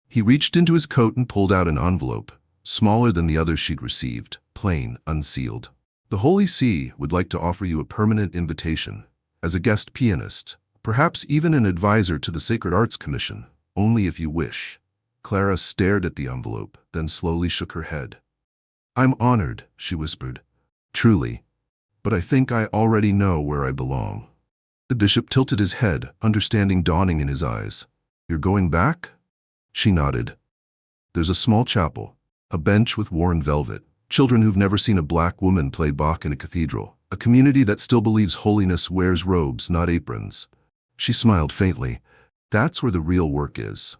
He reached into his coat and pulled out an envelope, smaller than the others she'd received, plain, unsealed. The Holy See would like to offer you a permanent invitation, as a guest pianist, perhaps even an advisor to the Sacred Arts Commission, only if you wish. Clara stared at the envelope, then slowly shook her head. I'm honored, she whispered. Truly. But I think I already know where I belong. The bishop tilted his head, understanding dawning in his eyes. You're going back? She nodded. There's a small chapel, a bench with worn velvet, children who've never seen a black woman play Bach in a cathedral, a community that still believes holiness wears robes, not aprons. She smiled faintly. That's where the real work is.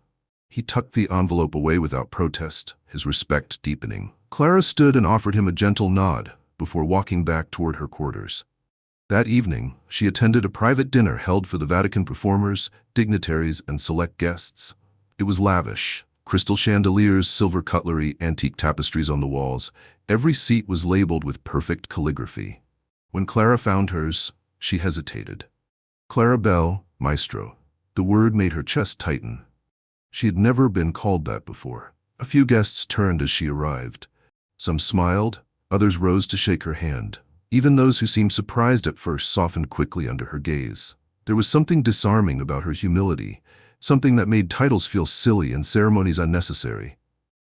He tucked the envelope away without protest, his respect deepening. Clara stood and offered him a gentle nod before walking back toward her quarters. That evening, she attended a private dinner held for the Vatican performers, dignitaries, and select guests. It was lavish. Crystal chandeliers, silver cutlery, antique tapestries on the walls. Every seat was labeled with perfect calligraphy. When Clara found hers, she hesitated. Clara Bell, Maestro. The word made her chest tighten. She had never been called that before. A few guests turned as she arrived. Some smiled, others rose to shake her hand. Even those who seemed surprised at first softened quickly under her gaze. There was something disarming about her humility, something that made titles feel silly and ceremonies unnecessary.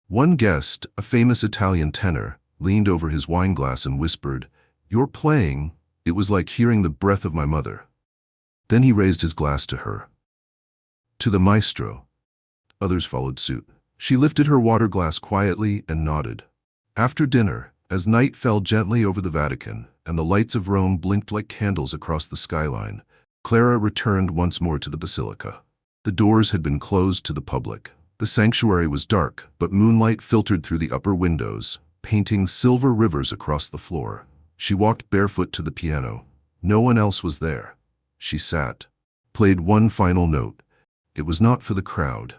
One guest, a famous Italian tenor, leaned over his wineglass and whispered, "Your playing, it was like hearing the breath of my mother." Then he raised his glass to her. To the maestro. Others followed suit. She lifted her water glass quietly and nodded. After dinner, as night fell gently over the Vatican and the lights of Rome blinked like candles across the skyline, Clara returned once more to the basilica. The doors had been closed to the public. The sanctuary was dark, but moonlight filtered through the upper windows, painting silver rivers across the floor. She walked barefoot to the piano. No one else was there. She sat, played one final note. It was not for the crowd.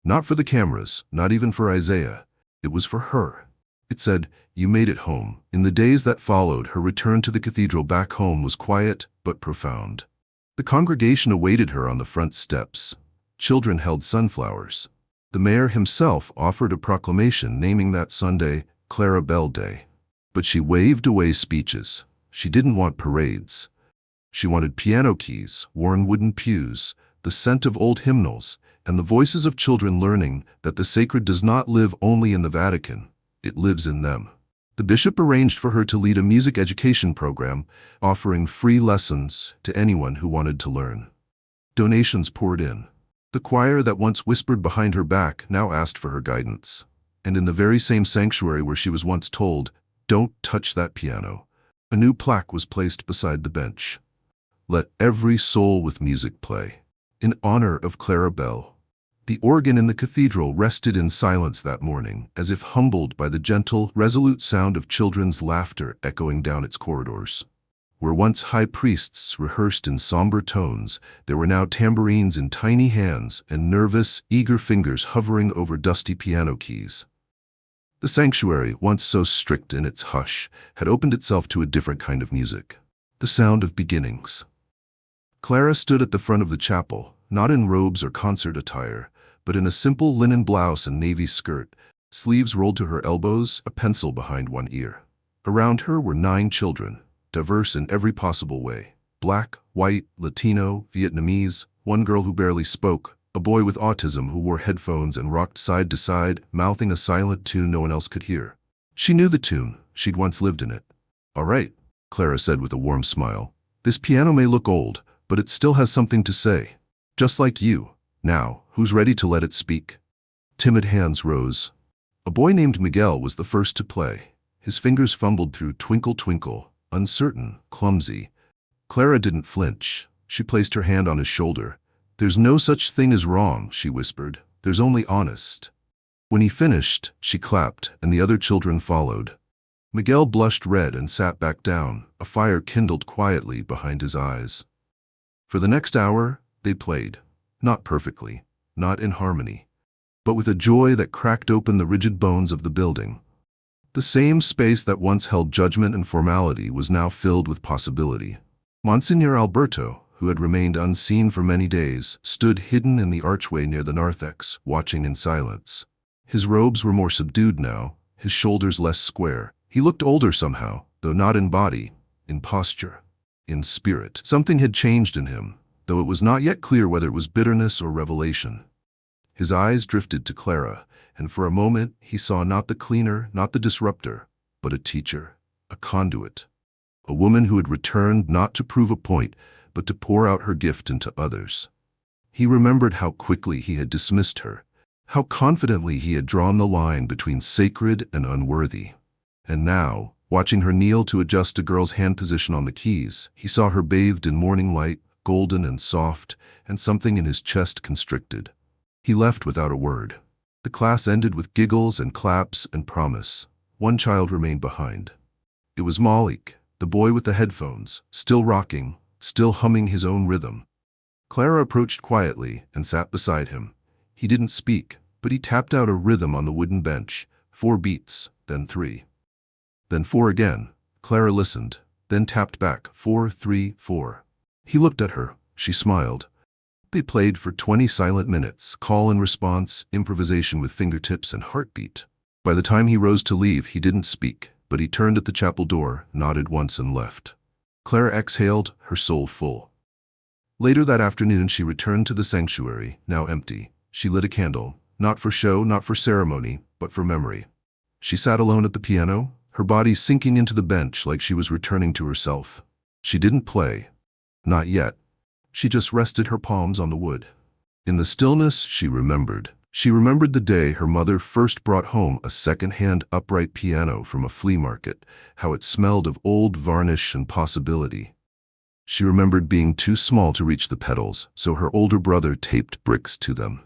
Not for the cameras, not even for Isaiah. It was for her. It said, "You made it home." In the days that followed, her return to the cathedral back home was quiet but profound. The congregation awaited her on the front steps. Children held sunflowers. The mayor himself offered a proclamation naming that Sunday Clara Bell Day. But she waved away speeches. She didn't want parades. She wanted piano keys, worn wooden pews, the scent of old hymnals, and the voices of children learning that the sacred does not live only in the Vatican, it lives in them. The bishop arranged for her to lead a music education program, offering free lessons to anyone who wanted to learn. Donations poured in. The choir that once whispered behind her back now asked for her guidance. And in the very same sanctuary where she was once told, "Don't touch that piano," a new plaque was placed beside the bench. "Let every soul with music play." In honor of Clara Bell. The organ in the cathedral rested in silence that morning, as if humbled by the gentle, resolute sound of children's laughter echoing down its corridors. Where once high priests rehearsed in somber tones, there were now tambourines in tiny hands and nervous, eager fingers hovering over dusty piano keys. The sanctuary, once so strict in its hush, had opened itself to a different kind of music. The sound of beginnings. Clara stood at the front of the chapel, not in robes or concert attire, but in a simple linen blouse and navy skirt, sleeves rolled to her elbows, a pencil behind one ear. Around her were 9 children, diverse in every possible way. Black, white, Latino, Vietnamese, one girl who barely spoke, a boy with autism who wore headphones and rocked side to side, mouthing a silent tune no one else could hear. She knew the tune. She'd once lived in it. "All right," Clara said with a warm smile. "This piano may look old, but it still has something to say. Just like you. Now, who's ready to let it speak?" Timid hands rose. A boy named Miguel was the first to play. His fingers fumbled through Twinkle Twinkle, uncertain, clumsy. Clara didn't flinch. She placed her hand on his shoulder. "There's no such thing as wrong," she whispered. "There's only honest." When he finished, she clapped, and the other children followed. Miguel blushed red and sat back down, a fire kindled quietly behind his eyes. For the next hour, they played. Not perfectly, not in harmony, but with a joy that cracked open the rigid bones of the building. The same space that once held judgment and formality was now filled with possibility. Monsignor Alberto, who had remained unseen for many days, stood hidden in the archway near the narthex, watching in silence. His robes were more subdued now, his shoulders less square. He looked older somehow, though not in body, in posture, in spirit. Something had changed in him, though it was not yet clear whether it was bitterness or revelation. His eyes drifted to Clara, and for a moment he saw not the cleaner, not the disruptor, but a teacher, a conduit, a woman who had returned not to prove a point, but to pour out her gift into others. He remembered how quickly he had dismissed her, how confidently he had drawn the line between sacred and unworthy. And now, watching her kneel to adjust a girl's hand position on the keys, he saw her bathed in morning light, golden and soft, and something in his chest constricted. He left without a word. The class ended with giggles and claps and promise. One child remained behind. It was Malik, the boy with the headphones, still rocking, still humming his own rhythm. Clara approached quietly and sat beside him. He didn't speak, but he tapped out a rhythm on the wooden bench. 4 beats, then 3. Then 4 again. Clara listened, then tapped back, 4, 3, 4. He looked at her. She smiled. They played for 20 silent minutes, call and response, improvisation with fingertips and heartbeat. By the time he rose to leave, he didn't speak, but he turned at the chapel door, nodded once and left. Clara exhaled, her soul full. Later that afternoon she returned to the sanctuary, now empty. She lit a candle, not for show, not for ceremony, but for memory. She sat alone at the piano, her body sinking into the bench like she was returning to herself. She didn't play. Not yet. She just rested her palms on the wood. In the stillness, she remembered. She remembered the day her mother first brought home a second-hand upright piano from a flea market, how it smelled of old varnish and possibility. She remembered being too small to reach the pedals, so her older brother taped bricks to them.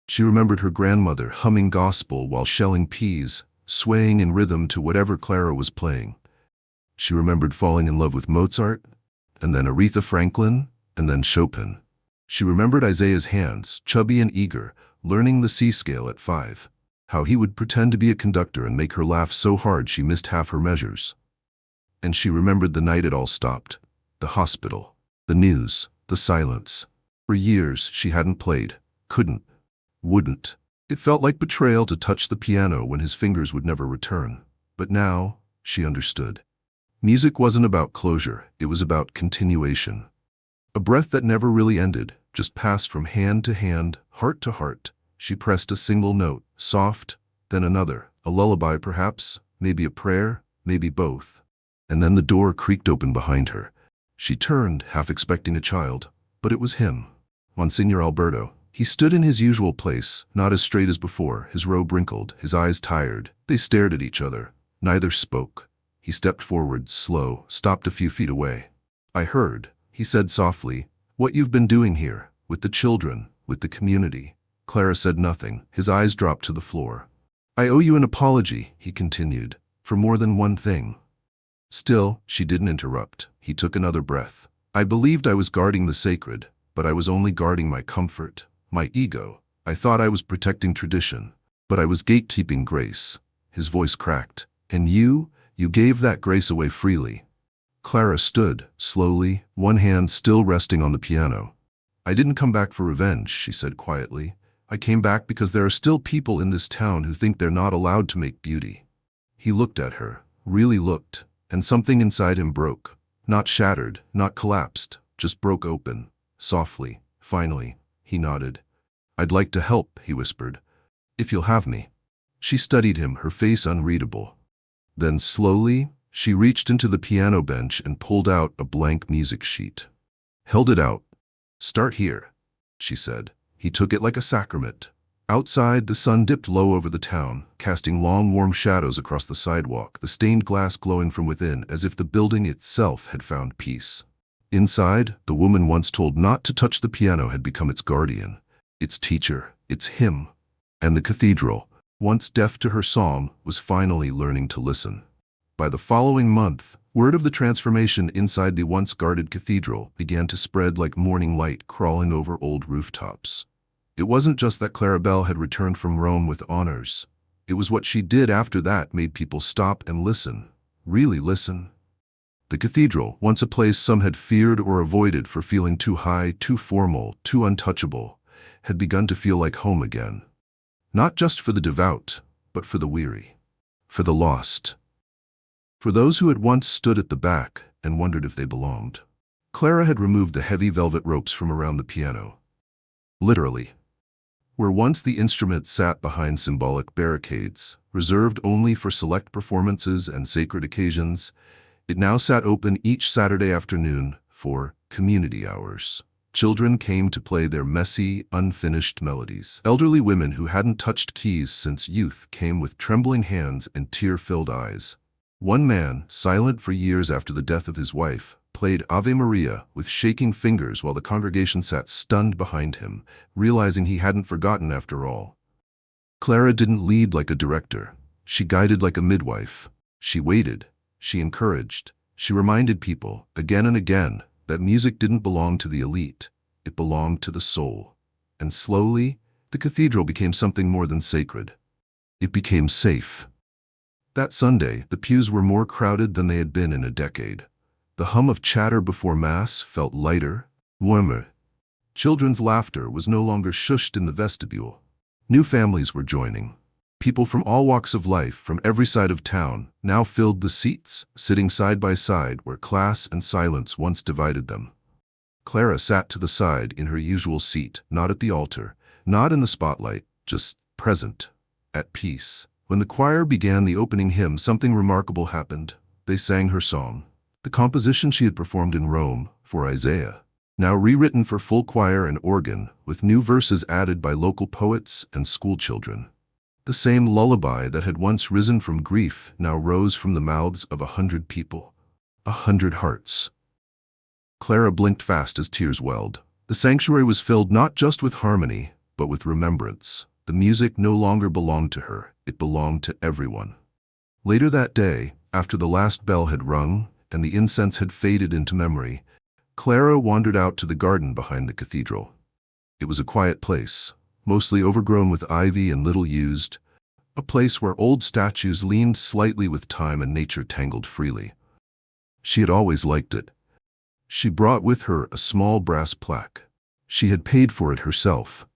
She remembered her grandmother humming gospel while shelling peas, swaying in rhythm to whatever Clara was playing. She remembered falling in love with Mozart, and then Aretha Franklin, and then Chopin. She remembered Isaiah's hands, chubby and eager, learning the C scale at 5. How he would pretend to be a conductor and make her laugh so hard she missed half her measures. And she remembered the night it all stopped. The hospital. The news. The silence. For years she hadn't played. Couldn't. Wouldn't. It felt like betrayal to touch the piano when his fingers would never return. But now, she understood. Music wasn't about closure, it was about continuation. A breath that never really ended, just passed from hand to hand, heart to heart. She pressed a single note, soft, then another, a lullaby perhaps, maybe a prayer, maybe both. And then the door creaked open behind her. She turned, half expecting a child, but it was him, Monsignor Alberto. He stood in his usual place, not as straight as before, his robe wrinkled, his eyes tired. They stared at each other. Neither spoke. He stepped forward, slow, stopped a few feet away. "I heard," he said softly, "what you've been doing here, with the children, with the community." Clara said nothing. His eyes dropped to the floor. "I owe you an apology," he continued, "for more than one thing." Still, she didn't interrupt. He took another breath. "I believed I was guarding the sacred, but I was only guarding my comfort, my ego. I thought I was protecting tradition, but I was gatekeeping grace." His voice cracked. "And you gave that grace away freely." Clara stood, slowly, one hand still resting on the piano. "I didn't come back for revenge," she said quietly. "I came back because there are still people in this town who think they're not allowed to make beauty." He looked at her, really looked, and something inside him broke. Not shattered, not collapsed, just broke open, softly, finally. He nodded. "I'd like to help," he whispered. "If you'll have me." She studied him, her face unreadable. Then slowly, she reached into the piano bench and pulled out a blank music sheet. Held it out. "Start here," she said. He took it like a sacrament. Outside, the sun dipped low over the town, casting long, warm shadows across the sidewalk, the stained glass glowing from within as if the building itself had found peace. Inside, the woman once told not to touch the piano had become its guardian, its teacher, its hymn. And the cathedral, once deaf to her psalm, was finally learning to listen. By the following month, word of the transformation inside the once guarded cathedral began to spread like morning light crawling over old rooftops. It wasn't just that Claribel had returned from Rome with honors. It was what she did after that made people stop and listen. Really listen. The cathedral, once a place some had feared or avoided for feeling too high, too formal, too untouchable, had begun to feel like home again. Not just for the devout, but for the weary. For the lost. For those who had once stood at the back and wondered if they belonged. Clara had removed the heavy velvet ropes from around the piano. Literally. Where once the instrument sat behind symbolic barricades, reserved only for select performances and sacred occasions, it now sat open each Saturday afternoon for community hours. Children came to play their messy, unfinished melodies. Elderly women who hadn't touched keys since youth came with trembling hands and tear-filled eyes. One man, silent for years after the death of his wife, played Ave Maria with shaking fingers while the congregation sat stunned behind him, realizing he hadn't forgotten after all. Clara didn't lead like a director. She guided like a midwife. She waited. She encouraged. She reminded people, again and again, that music didn't belong to the elite. It belonged to the soul. And slowly, the cathedral became something more than sacred. It became safe. That Sunday, the pews were more crowded than they had been in a decade. The hum of chatter before Mass felt lighter, warmer. Children's laughter was no longer shushed in the vestibule. New families were joining. People from all walks of life, from every side of town, now filled the seats, sitting side by side where class and silence once divided them. Clara sat to the side in her usual seat, not at the altar, not in the spotlight, just present, at peace. When the choir began the opening hymn, something remarkable happened. They sang her song. The composition she had performed in Rome for Isaiah, now rewritten for full choir and organ, with new verses added by local poets and schoolchildren. The same lullaby that had once risen from grief now rose from the mouths of 100 people. 100 hearts. Clara blinked fast as tears welled. The sanctuary was filled not just with harmony, but with remembrance. The music no longer belonged to her. It belonged to everyone. Later that day, after the last bell had rung and the incense had faded into memory, Clara wandered out to the garden behind the cathedral. It was a quiet place, mostly overgrown with ivy and little used, a place where old statues leaned slightly with time and nature tangled freely. She had always liked it. She brought with her a small brass plaque. She had paid for it herself.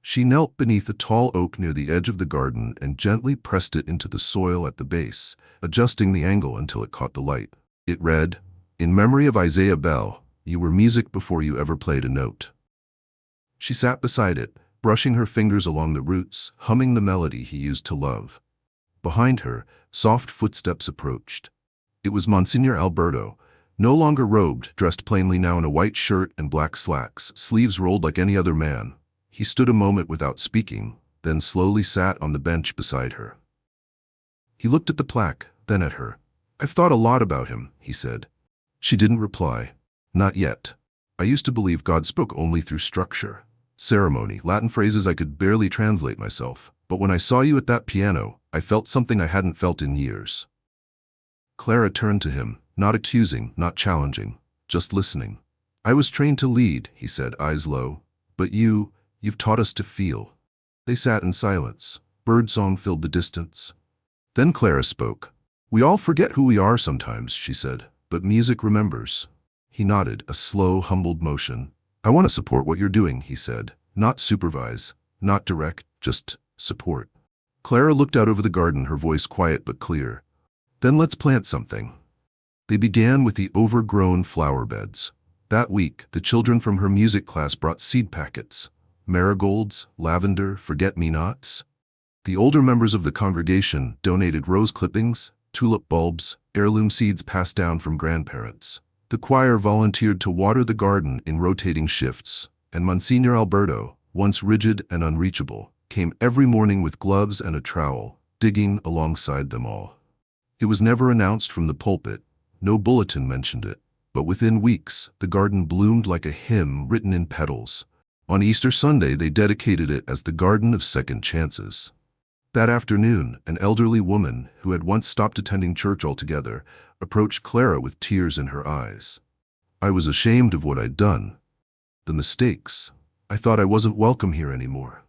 She knelt beneath a tall oak near the edge of the garden and gently pressed it into the soil at the base, adjusting the angle until it caught the light. It read, "In memory of Isaiah Bell, you were music before you ever played a note." She sat beside it, brushing her fingers along the roots, humming the melody he used to love. Behind her, soft footsteps approached. It was Monsignor Alberto, no longer robed, dressed plainly now in a white shirt and black slacks, sleeves rolled like any other man. He stood a moment without speaking, then slowly sat on the bench beside her. He looked at the plaque, then at her. "I've thought a lot about him," he said. She didn't reply. "Not yet. I used to believe God spoke only through structure, ceremony, Latin phrases I could barely translate myself. But when I saw you at that piano, I felt something I hadn't felt in years." Clara turned to him, not accusing, not challenging, just listening. "I was trained to lead," he said, eyes low. "But you've taught us to feel." They sat in silence. Birdsong filled the distance. Then Clara spoke. "We all forget who we are sometimes," she said, "but music remembers." He nodded, a slow, humbled motion. "I want to support what you're doing," he said. "Not supervise, not direct, just support." Clara looked out over the garden, her voice quiet but clear. "Then let's plant something." They began with the overgrown flower beds. That week, the children from her music class brought seed packets. Marigolds, lavender, forget-me-nots. The older members of the congregation donated rose clippings, tulip bulbs, heirloom seeds passed down from grandparents. The choir volunteered to water the garden in rotating shifts, and Monsignor Alberto, once rigid and unreachable, came every morning with gloves and a trowel, digging alongside them all. It was never announced from the pulpit, no bulletin mentioned it, but within weeks, the garden bloomed like a hymn written in petals. On Easter Sunday, they dedicated it as the Garden of Second Chances. That afternoon, an elderly woman, who had once stopped attending church altogether, approached Clara with tears in her eyes. I was ashamed of what I'd done. The mistakes. I thought I wasn't welcome here anymore.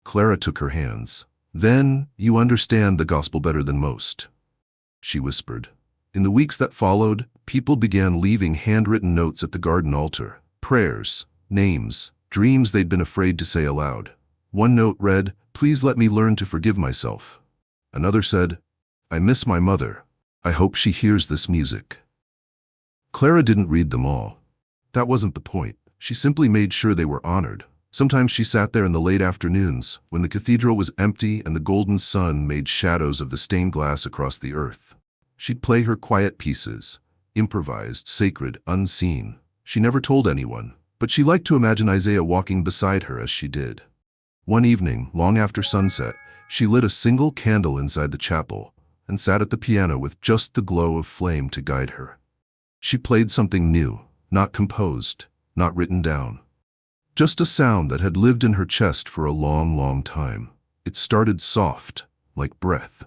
Clara took her hands. Then, you understand the gospel better than most, she whispered. In the weeks that followed, people began leaving handwritten notes at the garden altar. Prayers, names, dreams they'd been afraid to say aloud. One note read, "Please let me learn to forgive myself." Another said, "I miss my mother. I hope she hears this music." Clara didn't read them all. That wasn't the point. She simply made sure they were honored. Sometimes she sat there in the late afternoons, when the cathedral was empty and the golden sun made shadows of the stained glass across the earth. She'd play her quiet pieces, improvised, sacred, unseen. She never told anyone, but she liked to imagine Isaiah walking beside her as she did. One evening, long after sunset, she lit a single candle inside the chapel and sat at the piano with just the glow of flame to guide her. She played something new, not composed, not written down. Just a sound that had lived in her chest for a long, long time. It started soft, like breath.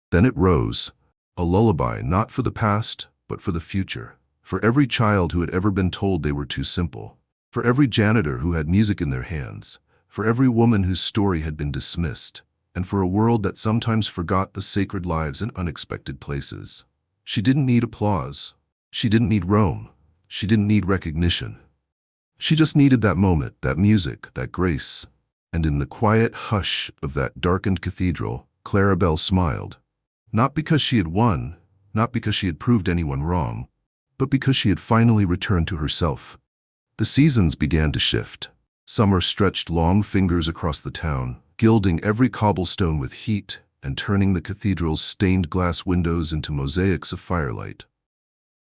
Then it rose, a lullaby not for the past, but for the future. For every child who had ever been told they were too simple. For every janitor who had music in their hands. For every woman whose story had been dismissed. And for a world that sometimes forgot the sacred lives in unexpected places. She didn't need applause. She didn't need Rome. She didn't need recognition. She just needed that moment, that music, that grace. And in the quiet hush of that darkened cathedral, Clara Bell smiled. Not because she had won, not because she had proved anyone wrong, but because she had finally returned to herself. The seasons began to shift. Summer stretched long fingers across the town, gilding every cobblestone with heat and turning the cathedral's stained glass windows into mosaics of firelight.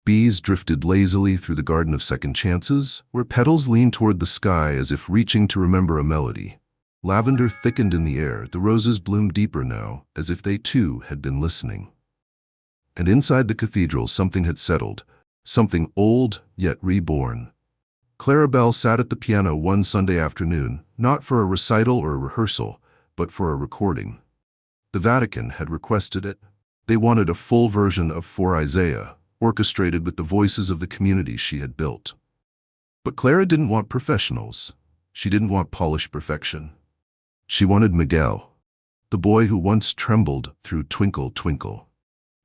Bees drifted lazily through the garden of second chances, where petals leaned toward the sky as if reaching to remember a melody. Lavender thickened in the air, the roses bloomed deeper now, as if they too had been listening. And inside the cathedral something had settled, something old yet reborn. Clara Bell sat at the piano one Sunday afternoon, not for a recital or a rehearsal, but for a recording. The Vatican had requested it. They wanted a full version of For Isaiah, orchestrated with the voices of the community she had built. But Clara didn't want professionals. She didn't want polished perfection. She wanted Miguel, the boy who once trembled through Twinkle, Twinkle.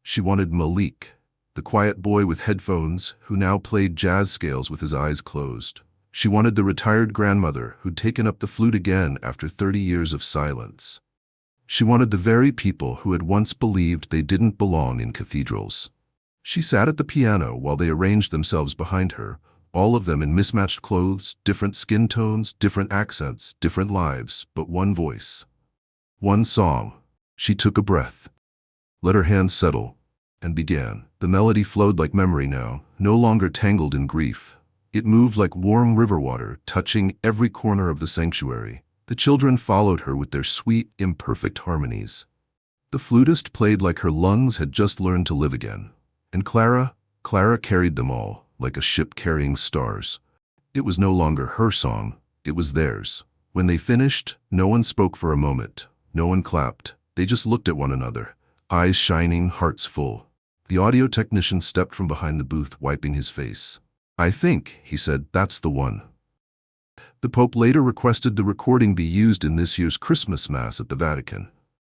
She wanted Malik, the quiet boy with headphones who now played jazz scales with his eyes closed. She wanted the retired grandmother who'd taken up the flute again after 30 years of silence. She wanted the very people who had once believed they didn't belong in cathedrals. She sat at the piano while they arranged themselves behind her, all of them in mismatched clothes, different skin tones, different accents, different lives, but one voice. One song. She took a breath, let her hands settle, and began. The melody flowed like memory now, no longer tangled in grief. It moved like warm river water, touching every corner of the sanctuary. The children followed her with their sweet, imperfect harmonies. The flutist played like her lungs had just learned to live again. And Clara carried them all, like a ship carrying stars. It was no longer her song, it was theirs. When they finished, no one spoke for a moment. No one clapped. They just looked at one another, eyes shining, hearts full. The audio technician stepped from behind the booth, wiping his face. "I think," he said, "that's the one." The Pope later requested the recording be used in this year's Christmas Mass at the Vatican.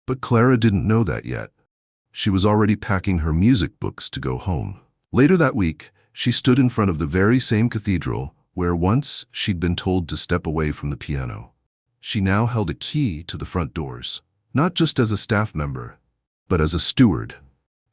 But Clara didn't know that yet. She was already packing her music books to go home. Later that week, she stood in front of the very same cathedral where once she'd been told to step away from the piano. She now held a key to the front doors, not just as a staff member, but as a steward.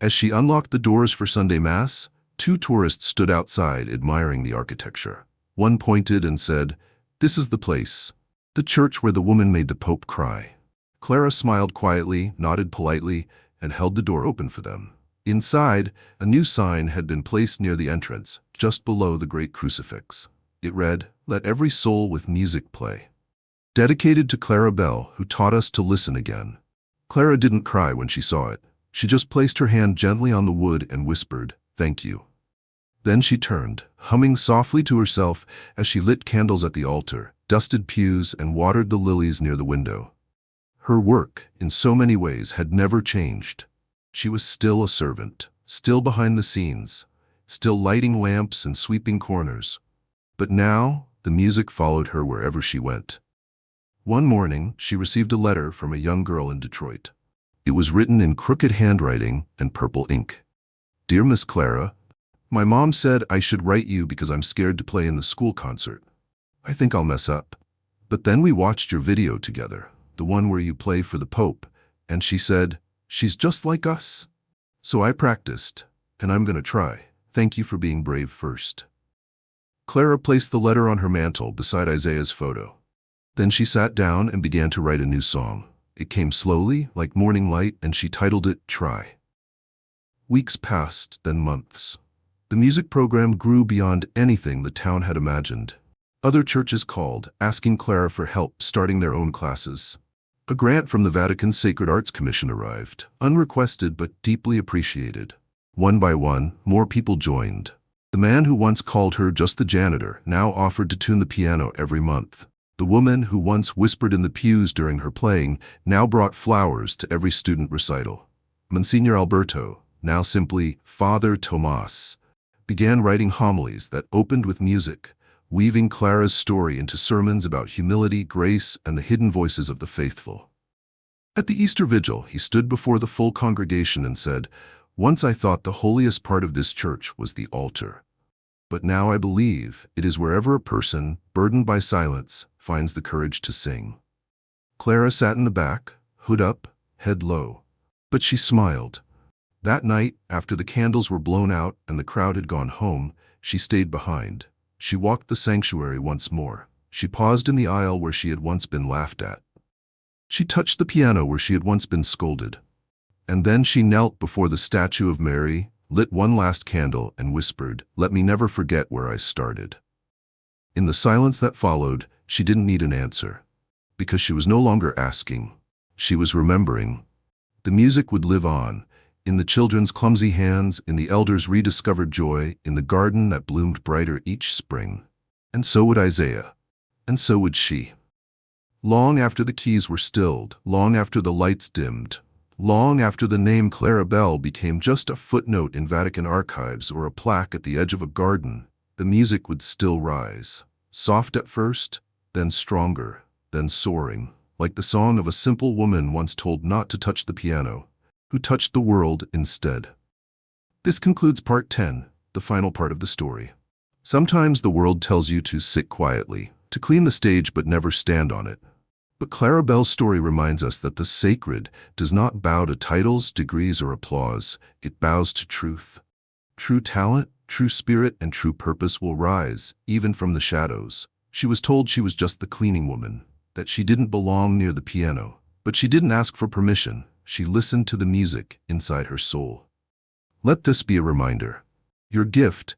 As she unlocked the doors for Sunday Mass, two tourists stood outside admiring the architecture. One pointed and said, "This is the place, the church where the woman made the Pope cry." Clara smiled quietly, nodded politely, and held the door open for them. Inside, a new sign had been placed near the entrance, just below the great crucifix. It read, "Let every soul with music play." Dedicated to Clara Bell, who taught us to listen again. Clara didn't cry when she saw it. She just placed her hand gently on the wood and whispered, "Thank you." Then she turned, humming softly to herself as she lit candles at the altar, dusted pews, and watered the lilies near the window. Her work, in so many ways, had never changed. She was still a servant, still behind the scenes, still lighting lamps and sweeping corners. But now, the music followed her wherever she went. One morning, she received a letter from a young girl in Detroit. It was written in crooked handwriting and purple ink. "Dear Miss Clara, my mom said I should write you because I'm scared to play in the school concert. I think I'll mess up. But then we watched your video together, the one where you play for the Pope, and she said, she's just like us. So I practiced, and I'm gonna try. Thank you for being brave first." Clara placed the letter on her mantle beside Isaiah's photo. Then she sat down and began to write a new song. It came slowly, like morning light, and she titled it Try. Weeks passed, then months. The music program grew beyond anything the town had imagined. Other churches called, asking Clara for help starting their own classes. A grant from the Vatican Sacred Arts Commission arrived, unrequested but deeply appreciated. One by one, more people joined. The man who once called her just the janitor now offered to tune the piano every month. The woman who once whispered in the pews during her playing now brought flowers to every student recital. Monsignor Alberto, now simply Father Tomas, began writing homilies that opened with music, weaving Clara's story into sermons about humility, grace, and the hidden voices of the faithful. At the Easter Vigil, he stood before the full congregation and said, "Once I thought the holiest part of this church was the altar. But now I believe it is wherever a person, burdened by silence, finds the courage to sing." Clara sat in the back, hood up, head low. But she smiled. That night, after the candles were blown out and the crowd had gone home, she stayed behind. She walked the sanctuary once more. She paused in the aisle where she had once been laughed at. She touched the piano where she had once been scolded. And then she knelt before the statue of Mary, lit one last candle, and whispered, "Let me never forget where I started." In the silence that followed, she didn't need an answer. Because she was no longer asking. She was remembering. The music would live on, in the children's clumsy hands, in the elders' rediscovered joy, in the garden that bloomed brighter each spring. And so would Isaiah. And so would she. Long after the keys were stilled, long after the lights dimmed, long after the name Clara Bell became just a footnote in Vatican archives or a plaque at the edge of a garden, the music would still rise. Soft at first, then stronger, then soaring, like the song of a simple woman once told not to touch the piano, who touched the world instead. This concludes part 10, the final part of the story. Sometimes the world tells you to sit quietly, to clean the stage but never stand on it. But Clara Bell's story reminds us that the sacred does not bow to titles, degrees, or applause. It bows to truth. True talent, true spirit, and true purpose will rise, even from the shadows. She was told she was just the cleaning woman, that she didn't belong near the piano. But she didn't ask for permission. She listened to the music inside her soul. Let this be a reminder. Your gift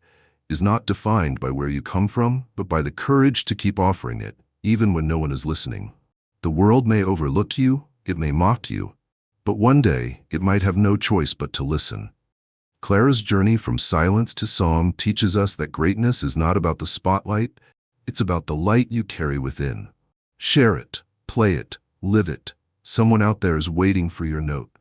is not defined by where you come from, but by the courage to keep offering it, even when no one is listening. The world may overlook you, it may mock you, but one day it might have no choice but to listen. Clara's journey from silence to song teaches us that greatness is not about the spotlight, it's about the light you carry within. Share it, play it, live it. Someone out there is waiting for your note.